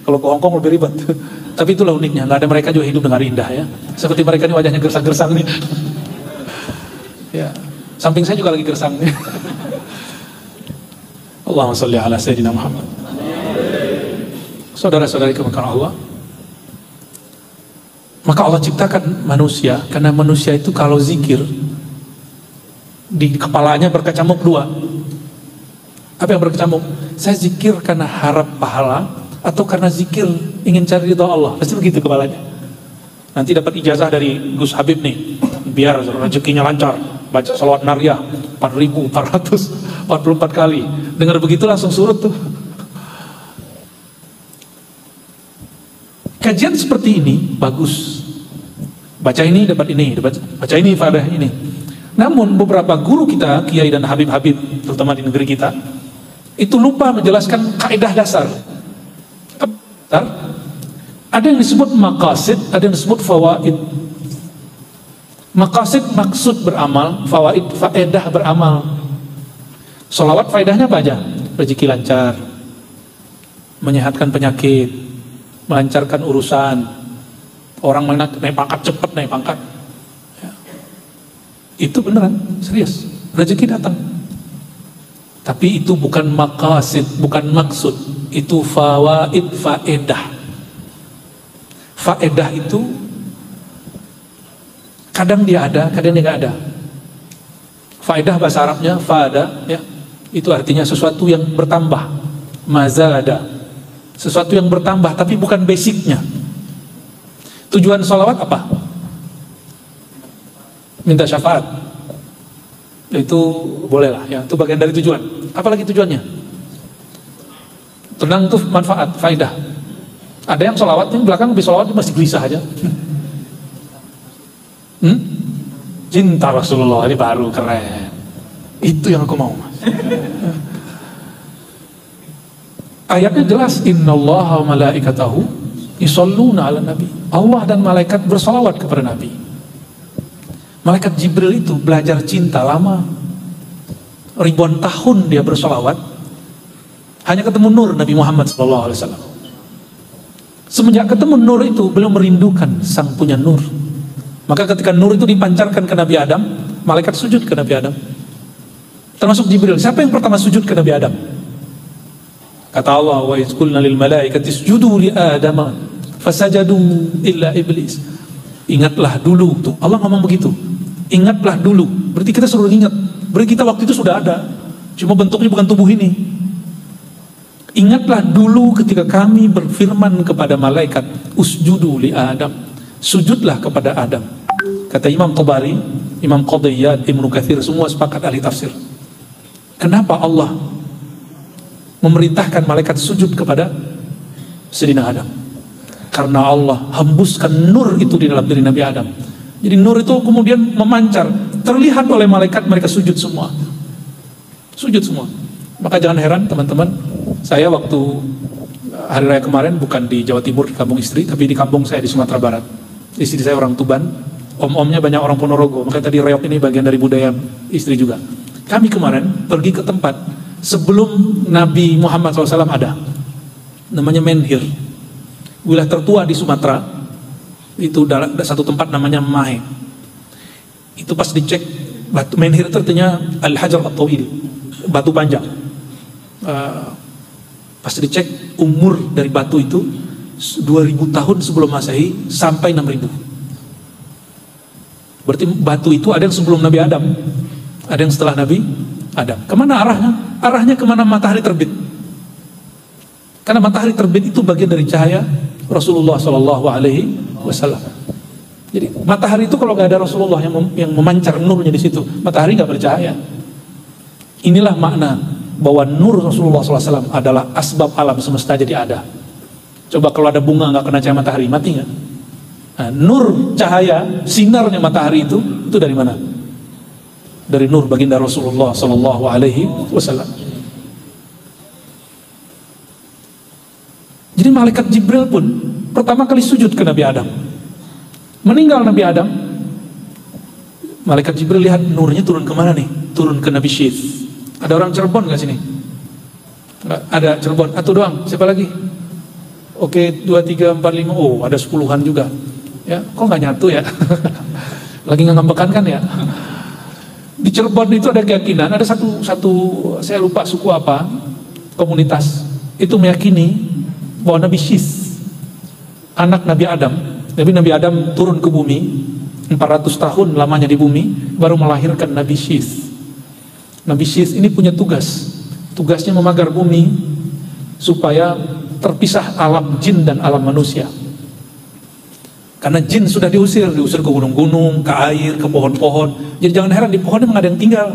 kalau ke Hongkong lebih ribet. Tapi itulah uniknya, nggak ada, mereka juga hidup dengan indah ya. Seperti mereka ini wajahnya gersang-gersang nih. Ya, samping saya juga lagi gersang nih. Allahumma sholli ala sayyidina Muhammad. Saudara-saudari kemurahan Allah, maka Allah ciptakan manusia, karena manusia itu kalau zikir di kepalanya berkecamuk 2. Apa yang berkecamuk? Saya zikir karena harap pahala atau karena zikir ingin cari ridha Allah. Pasti begitu kepalanya. Nanti dapat ijazah dari Gus Habib nih, biar rezekinya lancar, baca salawat nariyah 4.444 kali. Dengar begitu langsung surut tuh. Kajian seperti ini bagus. Baca ini dapat ini, baca ini faedah ini. Namun beberapa guru kita, kiai dan habib-habib, terutama di negeri kita, itu lupa menjelaskan kaidah dasar. Ada yang disebut maqasid, ada yang disebut fawaid. Maqasid maksud beramal, fawaid faedah beramal. Sholawat faedahnya apa aja? Rezeki lancar, menyehatkan penyakit, melancarkan urusan, orang naik pangkat cepat, naik pangkat ya. Itu beneran, serius, rezeki datang. Tapi itu bukan maqasid, bukan maksud. Itu fawaid, faedah. Faedah itu kadang dia ada, kadang dia nggak ada. Faedah bahasa Arabnya faada ya, itu artinya sesuatu yang bertambah, mazada, sesuatu yang bertambah tapi bukan basicnya. Tujuan sholawat apa? Minta syafaat. Itu boleh lah ya, itu bagian dari tujuan. Apalagi tujuannya? Tenang, itu manfaat, faedah. Ada yang sholawat yang belakang habis sholawat masih gelisah aja. Cinta Rasulullah ini baru keren. Itu yang aku mau, Mas. Ayatnya jelas, innallaha wa malaikatahu yusholluna ala nabi. Allah dan malaikat bersolawat kepada Nabi. Malaikat Jibril itu belajar cinta lama, ribuan tahun dia bersolawat, hanya ketemu nur Nabi Muhammad SAW. Semenjak ketemu nur itu, beliau merindukan sang punya nur. Maka ketika nur itu dipancarkan ke Nabi Adam, malaikat sujud ke Nabi Adam, termasuk Jibril. Siapa yang pertama sujud ke Nabi Adam? Kata Allah, wa iz qulna lil malaikati isjudu li Adama Fasajadu illa iblis. Ingatlah dulu tuh. Allah ngomong begitu. Ingatlah dulu. Berarti kita suruh ingat. Berarti kita waktu itu sudah ada. Cuma bentuknya bukan tubuh ini. Ingatlah dulu ketika kami berfirman kepada malaikat, usjudu li Adam. Sujudlah kepada Adam. Kata Imam Tabari, Imam Qadiyat, Ibnu Katsir, semua sepakat ahli tafsir. Kenapa Allah memerintahkan malaikat sujud kepada Sayyidina Adam? Karena Allah hembuskan nur itu di dalam diri Nabi Adam. Jadi nur itu kemudian memancar, terlihat oleh malaikat, mereka sujud semua. Sujud semua. Maka jangan heran teman-teman, saya waktu hari raya kemarin bukan di Jawa Timur di kampung istri, tapi di kampung saya di Sumatera Barat. Istri saya orang Tuban, om-omnya banyak orang Ponorogo. Makanya tadi reok ini bagian dari budaya istri juga. Kami kemarin pergi ke tempat sebelum Nabi Muhammad SAW ada, namanya Menhir, wilayah tertua di Sumatera. Itu ada satu tempat namanya Mahe. Itu pas dicek, batu Menhir itu artinya Al-Hajar At-Tawil, batu panjang. Pas dicek umur dari batu itu 2000 tahun sebelum Masehi sampai 6000. Berarti batu itu ada yang sebelum Nabi Adam, ada yang setelah Nabi Adam. Kemana arahnya? Arahnya kemana matahari terbit. Karena matahari terbit itu bagian dari cahaya Rasulullah SAW. Jadi matahari itu kalau nggak ada Rasulullah yang memancar nurnya di situ, matahari nggak bercahaya. Inilah makna bahwa nur Rasulullah SAW adalah asbab alam semesta jadi ada. Coba kalau ada bunga nggak kena cahaya matahari, mati nggak? Nah, nur cahaya sinarnya matahari itu dari mana? Dari nur baginda Rasulullah SAW. Jadi malaikat Jibril pun pertama kali sujud ke Nabi Adam. Meninggal Nabi Adam, malaikat Jibril lihat nurnya turun kemana nih? Turun ke Nabi Syith. Ada orang Cirebon nggak sini? Nggak ada Cirebon. Atau doang? Siapa lagi? Oke, 2, 3, 4, 5. Oh, ada 10-an juga. Ya, kok nggak nyatu ya? Lagi ngambekan kan ya? Di Cirebon itu ada keyakinan, ada satu saya lupa suku apa, komunitas itu meyakini bahwa Nabi Syith, anak Nabi Adam, Nabi Adam turun ke bumi 400 tahun lamanya di bumi, baru melahirkan Nabi Syith. Nabi Syith ini punya tugasnya memagar bumi supaya terpisah alam jin dan alam manusia. Karena jin sudah diusir ke gunung-gunung, ke air, ke pohon-pohon. Jadi jangan heran di pohonnya nggak ada yang tinggal.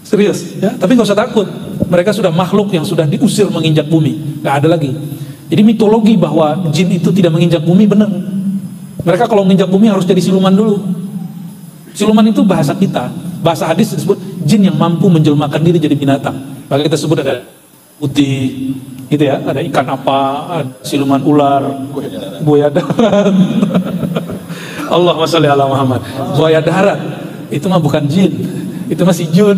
Serius, ya. Tapi nggak usah takut. Mereka sudah makhluk yang sudah diusir menginjak bumi, nggak ada lagi. Jadi mitologi bahwa jin itu tidak menginjak bumi benar. Mereka kalau menginjak bumi harus jadi siluman dulu. Siluman itu bahasa kita, bahasa hadis disebut jin yang mampu menjelmakan diri jadi binatang. Maka kita sebut ada putih, gitu ya, ada ikan apa, ada siluman ular, buaya darat. Allahumma sholli ala Muhammad. Buaya darat itu mah bukan jin, itu masih jun.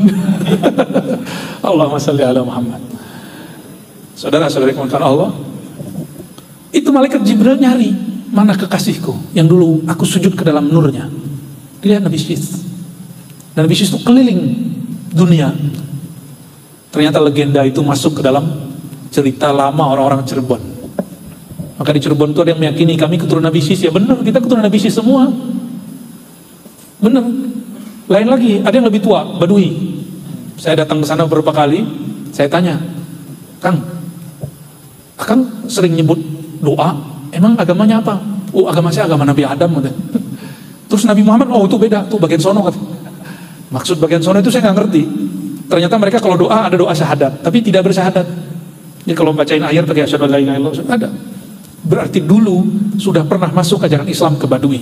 Allahumma sholli ala Muhammad. Saudara-saudari kemuliaan Allah, itu malaikat Jibril nyari, mana kekasihku yang dulu aku sujud ke dalam nurnya. Lihat Nabi Syith. Dan Nabi Syith itu keliling dunia. Ternyata legenda itu masuk ke dalam cerita lama orang-orang Cirebon. Maka di Cirebon itu ada yang meyakini kami keturunan Nabi Syith. Ya benar, kita keturunan Nabi Syith semua. Benar. Lain lagi, ada yang lebih tua, Badui. Saya datang ke sana beberapa kali, saya tanya, Kang sering nyebut doa, emang agamanya apa? Oh, agama saya agama Nabi Adam. Terus Nabi Muhammad, oh itu beda, tuh bagian sono. Maksud bagian sono itu saya nggak ngerti. Ternyata mereka kalau doa ada doa syahadat, tapi tidak bersyahadat. Jadi kalau bacain ayat pakai asyhadu an la ilaha illallah ada. Berarti dulu sudah pernah masuk ajaran Islam ke Badui.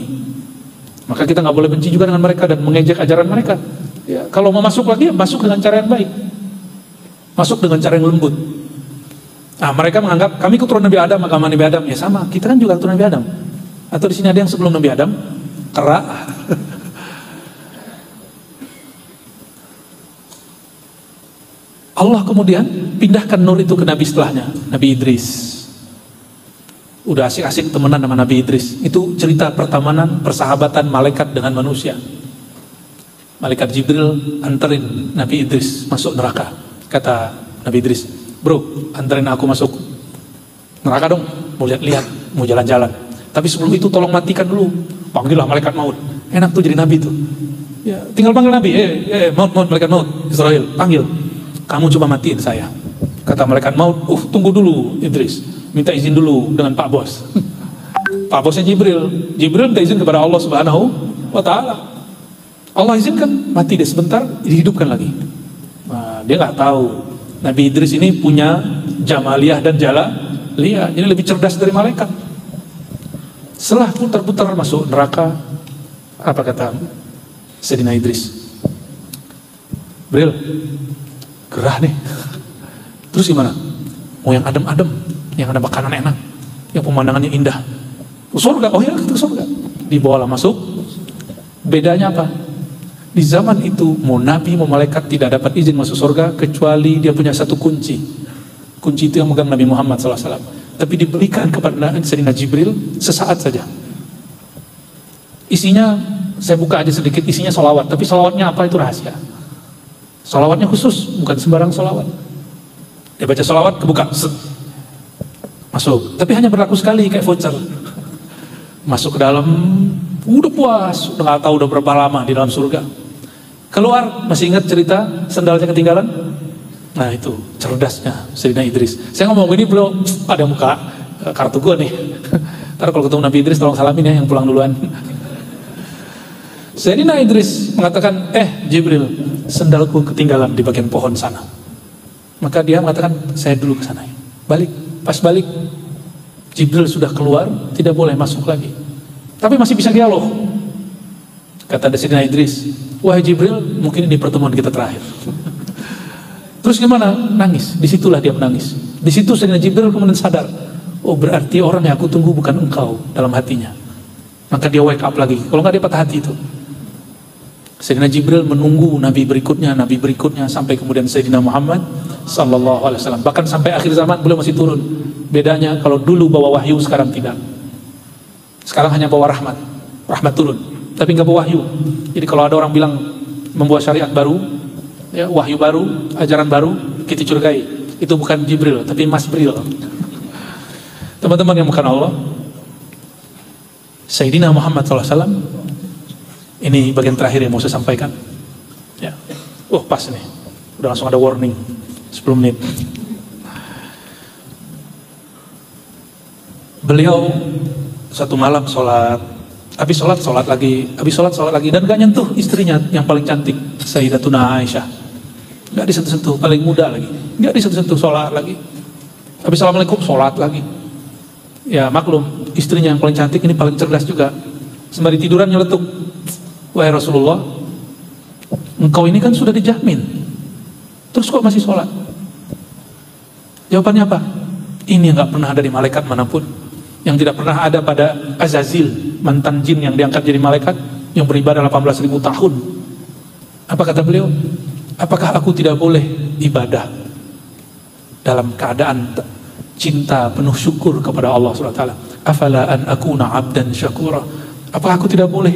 Maka kita nggak boleh benci juga dengan mereka dan mengejek ajaran mereka. Ya, kalau mau masuk lagi, masuk dengan cara yang baik. Masuk dengan cara yang lembut. Nah, mereka menganggap kami keturunan Nabi Adam, agama Nabi Adam. Ya sama, kita kan juga keturunan Nabi Adam. Atau di sini ada yang sebelum Nabi Adam? Kera. Allah kemudian pindahkan nur itu ke Nabi setelahnya, Nabi Idris. Udah asik-asik temenan sama Nabi Idris. Itu cerita pertemanan, persahabatan malaikat dengan manusia. Malaikat Jibril anterin Nabi Idris masuk neraka. Kata Nabi Idris, bro, anterin aku masuk neraka dong, mau lihat-lihat mau jalan-jalan. Tapi sebelum itu tolong matikan dulu. Panggillah malaikat maut. Enak tuh jadi nabi tuh. Ya, tinggal panggil nabi. Maut, malaikat maut. Israel, panggil. Kamu coba matiin saya. Kata malaikat maut, tunggu dulu Idris. Minta izin dulu dengan Pak Bos. Pak Bosnya Jibril. Jibril minta izin kepada Allah Subhanahu wa Ta'ala. Allah izinkan, mati dia sebentar, dihidupkan lagi. Nah, dia nggak tahu Nabi Idris ini punya jamaliyah dan jalaliyah, jadi lebih cerdas dari malaikat. Setelah putar-putar masuk neraka, apa kata Sayyidina Idris? Bril, gerah nih. Terus gimana? Mau yang adem-adem, yang ada makanan enak, yang pemandangannya indah. Surga, oh ya, ke surga. Dibawalah masuk. Bedanya apa? Di zaman itu, mau nabi, mau malaikat tidak dapat izin masuk surga kecuali dia punya satu kunci. Kunci itu yang megang Nabi Muhammad SAW. Tapi diberikan kepada Sayyidina Jibril sesaat saja. Isinya, saya buka aja sedikit, isinya sholawat. Tapi sholawatnya apa itu rahasia. Sholawatnya khusus, bukan sembarang sholawat. Dia baca sholawat, kebuka, masuk. Tapi hanya berlaku sekali, kayak voucher. Masuk ke dalam, udah puas, udah gak tahu udah berapa lama di dalam surga. Keluar, masih ingat cerita sendalnya ketinggalan? Nah itu, cerdasnya Sayyidina Idris. Saya ngomong ini belum ada muka kartu gue nih. Ntar kalau ketemu Nabi Idris tolong salamin ya yang pulang duluan. Sayyidina Idris mengatakan, Jibril, sendalku ketinggalan di bagian pohon sana. Maka dia mengatakan, saya dulu ke sana. Balik, pas balik, Jibril sudah keluar, tidak boleh masuk lagi. Tapi masih bisa dialog. Kata Sayyidina Idris, wahai Jibril, mungkin ini pertemuan kita terakhir. Terus gimana? Nangis. Disitulah dia menangis. Disitu Sayyidina Jibril kemudian sadar, oh berarti orang yang aku tunggu bukan engkau, dalam hatinya. Maka dia wake up lagi. Kalau nggak dia patah hati itu. Sayyidina Jibril menunggu nabi berikutnya sampai kemudian Sayyidina Muhammad sallallahu alaihi wasallam. Bahkan sampai akhir zaman beliau masih turun. Bedanya kalau dulu bawa wahyu, sekarang tidak. Sekarang hanya bawa rahmat turun, tapi nggak bawa wahyu. Jadi kalau ada orang bilang membawa syariat baru, ya, wahyu baru, ajaran baru, kita curigai. Itu bukan Jibril, tapi Mas Bril. Teman-teman yang bukan Allah, Sayyidina Muhammad SAW, ini bagian terakhir yang mau saya sampaikan. Ya. Pas nih, udah langsung ada warning, 10 menit. Beliau satu malam sholat, habis sholat lagi, dan gak nyentuh istrinya yang paling cantik, Sayyidatuna Aisyah. Gak disentuh-sentuh, paling muda lagi, gak disentuh-sentuh, sholat lagi. Habis assalamualaikum, sholat lagi. Ya maklum, istrinya yang paling cantik ini paling cerdas juga. Sembari tiduran nyeletuk, wahai Rasulullah, engkau ini kan sudah dijamin, terus kok masih sholat? Jawabannya apa? Ini gak pernah ada di malaikat manapun, yang tidak pernah ada pada Azazil, mantan jin yang diangkat jadi malaikat, yang beribadah 18.000 tahun. Apa kata beliau? Apakah aku tidak boleh ibadah dalam keadaan cinta penuh syukur kepada Allah SWT? Afala an akuna abdan syakura. Apakah aku tidak boleh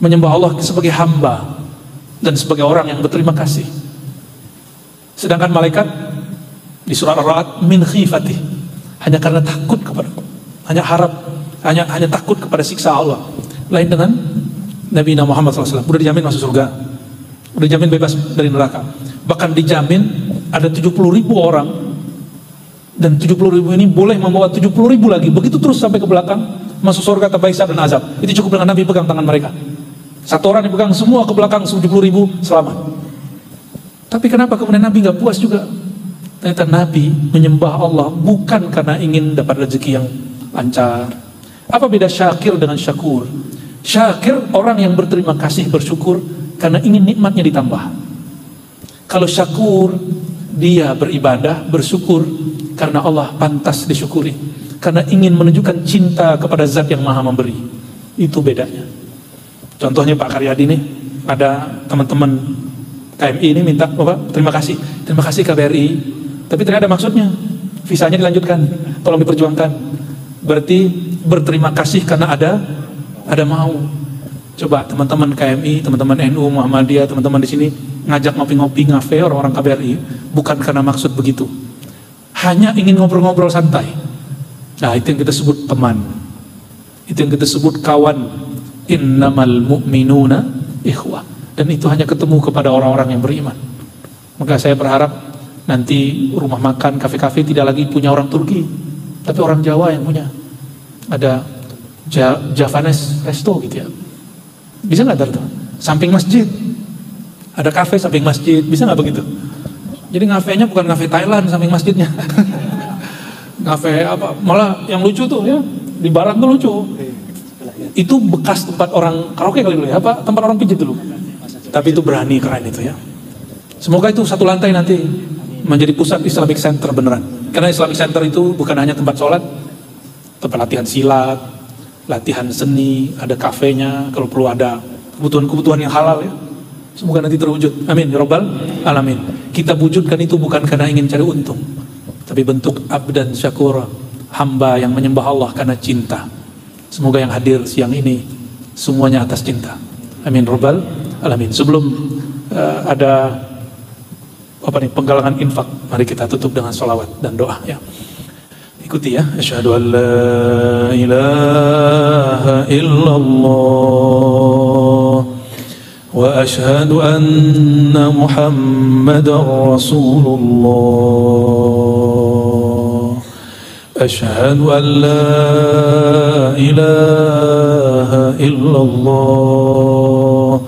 menyembah Allah sebagai hamba dan sebagai orang yang berterima kasih? Sedangkan malaikat di surah Ar-Ra'd, min khifatih, hanya karena takut kepada, hanya takut kepada siksa Allah. Lain dengan Nabi Muhammad SAW, udah dijamin masuk surga, udah dijamin bebas dari neraka. Bahkan dijamin ada 70.000 orang, dan 70.000 ini boleh membawa 70.000 lagi, begitu terus sampai ke belakang, masuk surga tanpa hisab dan azab. Itu cukup dengan Nabi pegang tangan mereka. Satu orang dipegang semua ke belakang, 70.000 selamat. Tapi kenapa kemudian Nabi gak puas juga? Ternyata Nabi menyembah Allah bukan karena ingin dapat rezeki yang lancar. Apa beda syakir dengan syakur? Syakir orang yang berterima kasih, bersyukur karena ingin nikmatnya ditambah. Kalau syakur, dia beribadah, bersyukur karena Allah pantas disyukuri, karena ingin menunjukkan cinta kepada zat yang maha memberi. Itu bedanya. Contohnya Pak Karyadi nih, ada teman-teman KMI ini minta terima kasih KBRI, tapi ternyata maksudnya visanya dilanjutkan, tolong diperjuangkan. Berarti berterima kasih karena ada mau. Coba teman-teman KMI, teman-teman NU, Muhammadiyah, teman-teman di sini ngajak ngopi-ngopi, ngafe orang-orang KBRI, bukan karena maksud begitu, hanya ingin ngobrol-ngobrol santai. Nah, itu yang kita sebut teman. Itu yang kita sebut kawan. Innamal mu'minuna ikhwah. Dan itu hanya ketemu kepada orang-orang yang beriman. Maka saya berharap nanti rumah makan, kafe-kafe tidak lagi punya orang Turki, tapi orang Jawa yang punya. Ada Javanese resto gitu ya. Bisa nggak tuh? Samping masjid. Ada kafe samping masjid, bisa nggak begitu? Jadi ngafenya bukan ngafe Thailand samping masjidnya. Ngafe apa? Malah yang lucu tuh ya, di barat tuh lucu. Itu bekas tempat orang karaoke kali dulu ya, apa tempat orang pijit dulu. Tapi itu berani, keren itu ya. Semoga itu satu lantai nanti menjadi pusat Islamic Center beneran. Karena Islamic Center itu bukan hanya tempat sholat, tempat latihan silat, latihan seni, ada kafenya, kalau perlu ada kebutuhan-kebutuhan yang halal ya. Semoga nanti terwujud. Amin ya rabbal alamin. Kita wujudkan itu bukan karena ingin cari untung, tapi bentuk abdan syakur, hamba yang menyembah Allah karena cinta. Semoga yang hadir siang ini semuanya atas cinta. Amin rabbal alamin. Sebelum ada penggalangan infak, mari kita tutup dengan sholawat dan doa ya. Ikuti ya. Asyhadu an la ilaha illallah wa asyhadu anna Muhammadar Rasulullah. Asyhadu an la ilaha illallah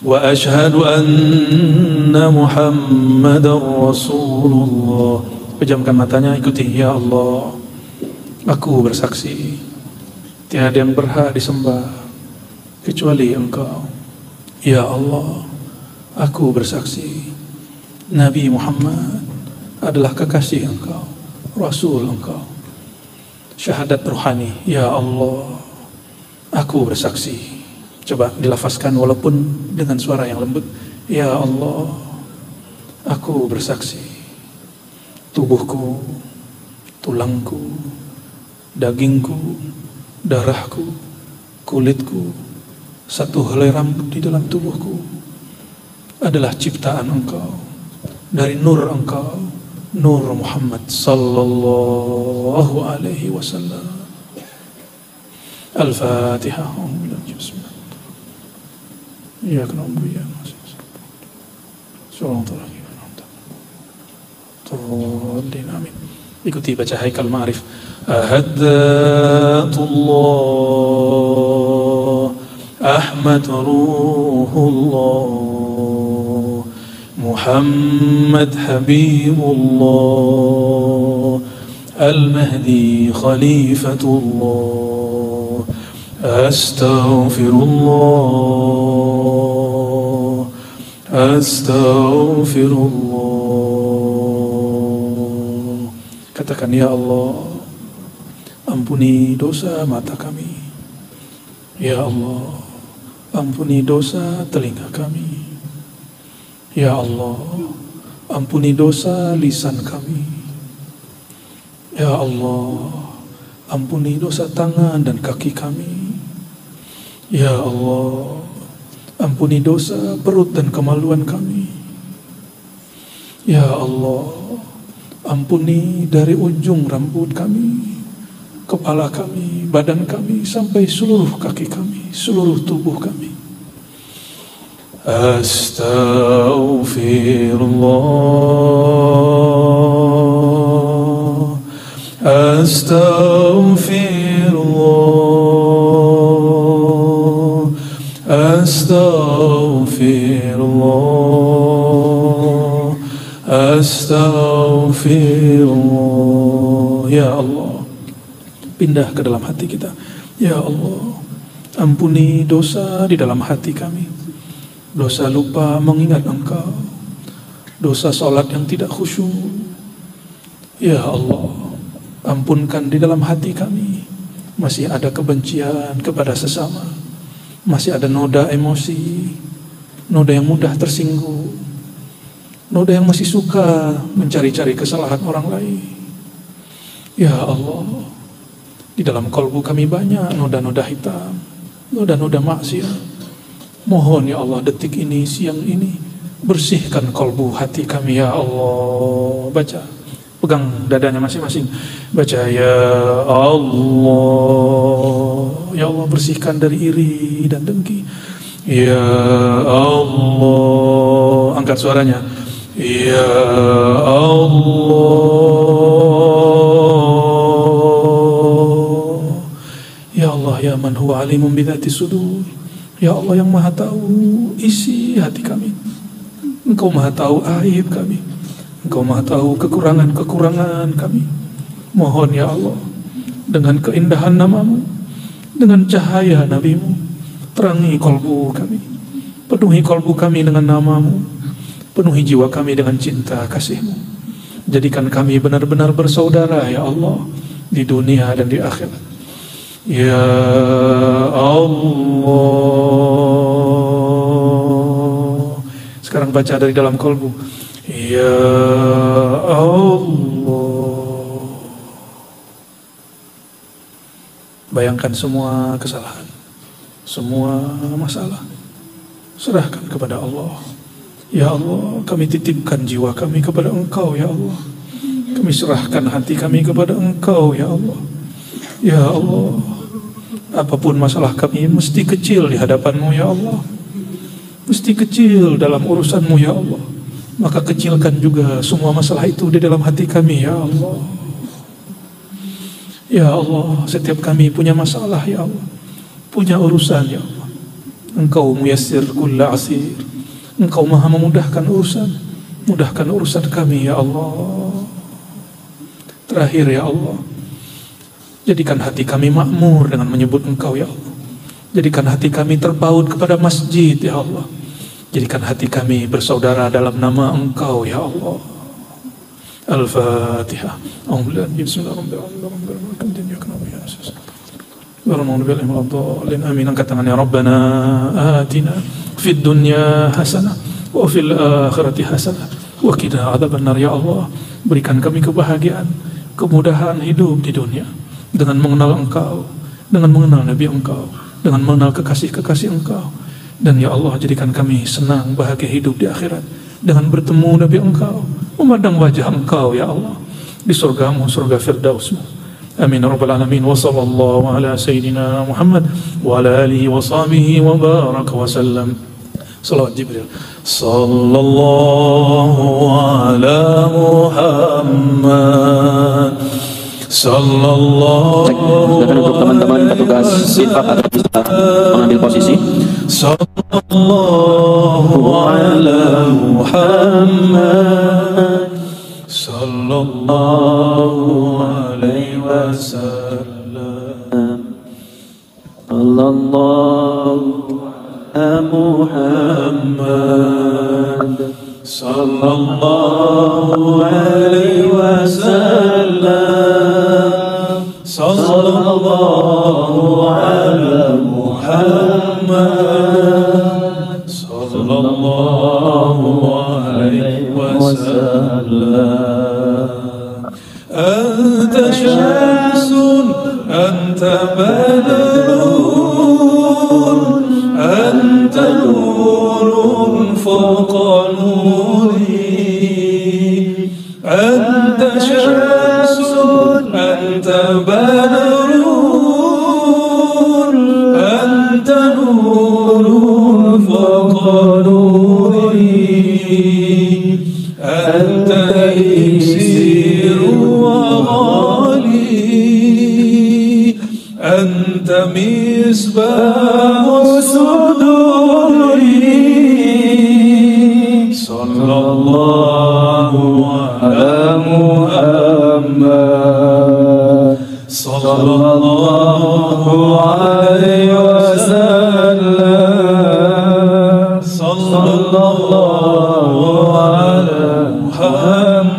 wa asyhadu anna Muhammadar Rasulullah. Pejamkan matanya, ikuti. Ya Allah, aku bersaksi tiada yang berhak disembah kecuali Engkau. Ya Allah, aku bersaksi Nabi Muhammad adalah kekasih Engkau, Rasul Engkau, syahadat rohani. Ya Allah, aku bersaksi. Coba dilafazkan walaupun dengan suara yang lembut. Ya Allah, aku bersaksi tubuhku, tulangku, dagingku, darahku, kulitku, satu helai rambut di dalam tubuhku adalah ciptaan Engkau, dari nur Engkau, Nur Muhammad sallallahu alaihi wasallam. Al-Fatihah. Bismillah. Ya kenapa ya masih. Amin. Ikuti baca Haikal Ma'arif. Ahdatullah Ahmad Ruhullah Muhammad Habibullah Al-Mahdi Khalifatullah Astaghfirullah Astaghfirullah. Katakan, ya Allah, ampuni dosa mata kami. Ya Allah, ampuni dosa telinga kami. Ya Allah, ampuni dosa lisan kami. Ya Allah, ampuni dosa tangan dan kaki kami. Ya Allah, ampuni dosa perut dan kemaluan kami. Ya Allah, ampuni dari ujung rambut kami, kepala kami, badan kami, sampai seluruh kaki kami, seluruh tubuh kami. Astaghfirullah, astaghfirullah, astaghfirullah, astaghfirullah. Ya Allah, pindah ke dalam hati kita. Ya Allah, ampuni dosa di dalam hati kami. Dosa lupa mengingat Engkau, dosa sholat yang tidak khusyuk. Ya Allah, ampunkan di dalam hati kami masih ada kebencian kepada sesama, masih ada noda emosi, noda yang mudah tersinggung, noda yang masih suka mencari-cari kesalahan orang lain. Ya Allah, di dalam kalbu kami banyak noda-noda hitam, noda-noda maksiat. Mohon ya Allah, detik ini, siang ini, bersihkan kalbu hati kami ya Allah. Baca Pegang dadanya masing-masing. Baca ya Allah. Ya Allah, bersihkan dari iri dan dengki. Ya Allah. Angkat suaranya. Ya Allah. Ya Allah, ya man huwa alimun bidhati sudur. Ya Allah yang maha tahu isi hati kami. Engkau maha tahu aib kami. Engkau maha tahu kekurangan-kekurangan kami. Mohon ya Allah, dengan keindahan namamu, dengan cahaya nabimu, terangi kolbu kami. Penuhi kolbu kami dengan namamu. Penuhi jiwa kami dengan cinta kasihmu. Jadikan kami benar-benar bersaudara ya Allah, di dunia dan di akhirat. Ya Allah. Sekarang baca dari dalam kolbu. Ya Allah. Bayangkan semua kesalahan, semua masalah, serahkan kepada Allah. Ya Allah, kami titipkan jiwa kami kepada Engkau ya Allah. Kami serahkan hati kami kepada Engkau ya Allah. Ya Allah, apapun masalah kami mesti kecil di hadapan-Mu ya Allah. Mesti kecil dalam urusan-Mu ya Allah. Maka kecilkan juga semua masalah itu di dalam hati kami ya Allah. Ya Allah, setiap kami punya masalah ya Allah, punya urusan ya Allah. Engkau muyassir kulla asir. Engkau maha memudahkan urusan. Mudahkan urusan kami ya Allah. Terakhir ya Allah, jadikan hati kami makmur dengan menyebut Engkau ya Allah. Jadikan hati kami terpaut kepada masjid ya Allah. Jadikan hati kami bersaudara dalam nama Engkau ya Allah. Al-Fatihah. Bismillahirrahmanirrahim. Amin. Angkat tangannya. Rabbana atina fid dunya hasanah wa fil akhirati hasanah wa qina adzabannar ya Allah. Berikan kami kebahagiaan, kemudahan hidup di dunia dengan mengenal Engkau, dengan mengenal Nabi Engkau, dengan mengenal kekasih-kekasih Engkau. Dan ya Allah, jadikan kami senang bahagia hidup di akhirat dengan bertemu Nabi Engkau, memandang wajah Engkau ya Allah di surgamu, surga Firdausmu. Amin ya rabbal alamin. Wa sallallahu ala sayyidina Muhammad wa ala alihi wa sahbihi wa baraka wa sallam. Salawat Jibril. Sallallahu ala Muhammad. Sallallahu. Silakan untuk teman-teman petugas infak atau bisa mengambil posisi. Sallallahu ala Muhammad. Sallallahu alaihi wasallam. Sallallahu ala Muhammad. Sallallahu alaihi wasallam. Sallallahu ala Muhammad. Sallallahu alaihi wasallam. Anta syamsun, anta badrun, anta nurun fawqa nuri. Anta syamsun, anta badrun, anta nurun fawqa nuri. Anta iksiru wa ghali, anta misbahu suduri. Sallallahu ala Muhammad. Sallallahu alaihi wasallam. Sallallahu ala Muhammad.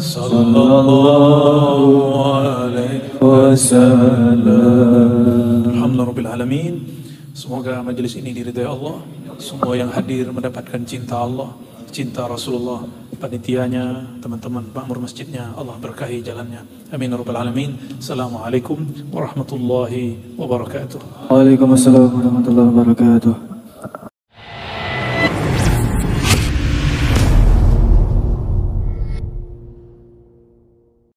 Sallallahu alaihi wasallam. Alhamdulillah rabbil alamin. Semoga majelis ini diridhai Allah. Semua yang hadir mendapatkan cinta Allah, cinta Rasulullah, panitianya, teman-teman makmur masjidnya, Allah berkahi jalannya. Amin ya rabbal alamin. Assalamualaikum warahmatullahi wabarakatuh. Waalaikumsalam warahmatullahi wabarakatuh.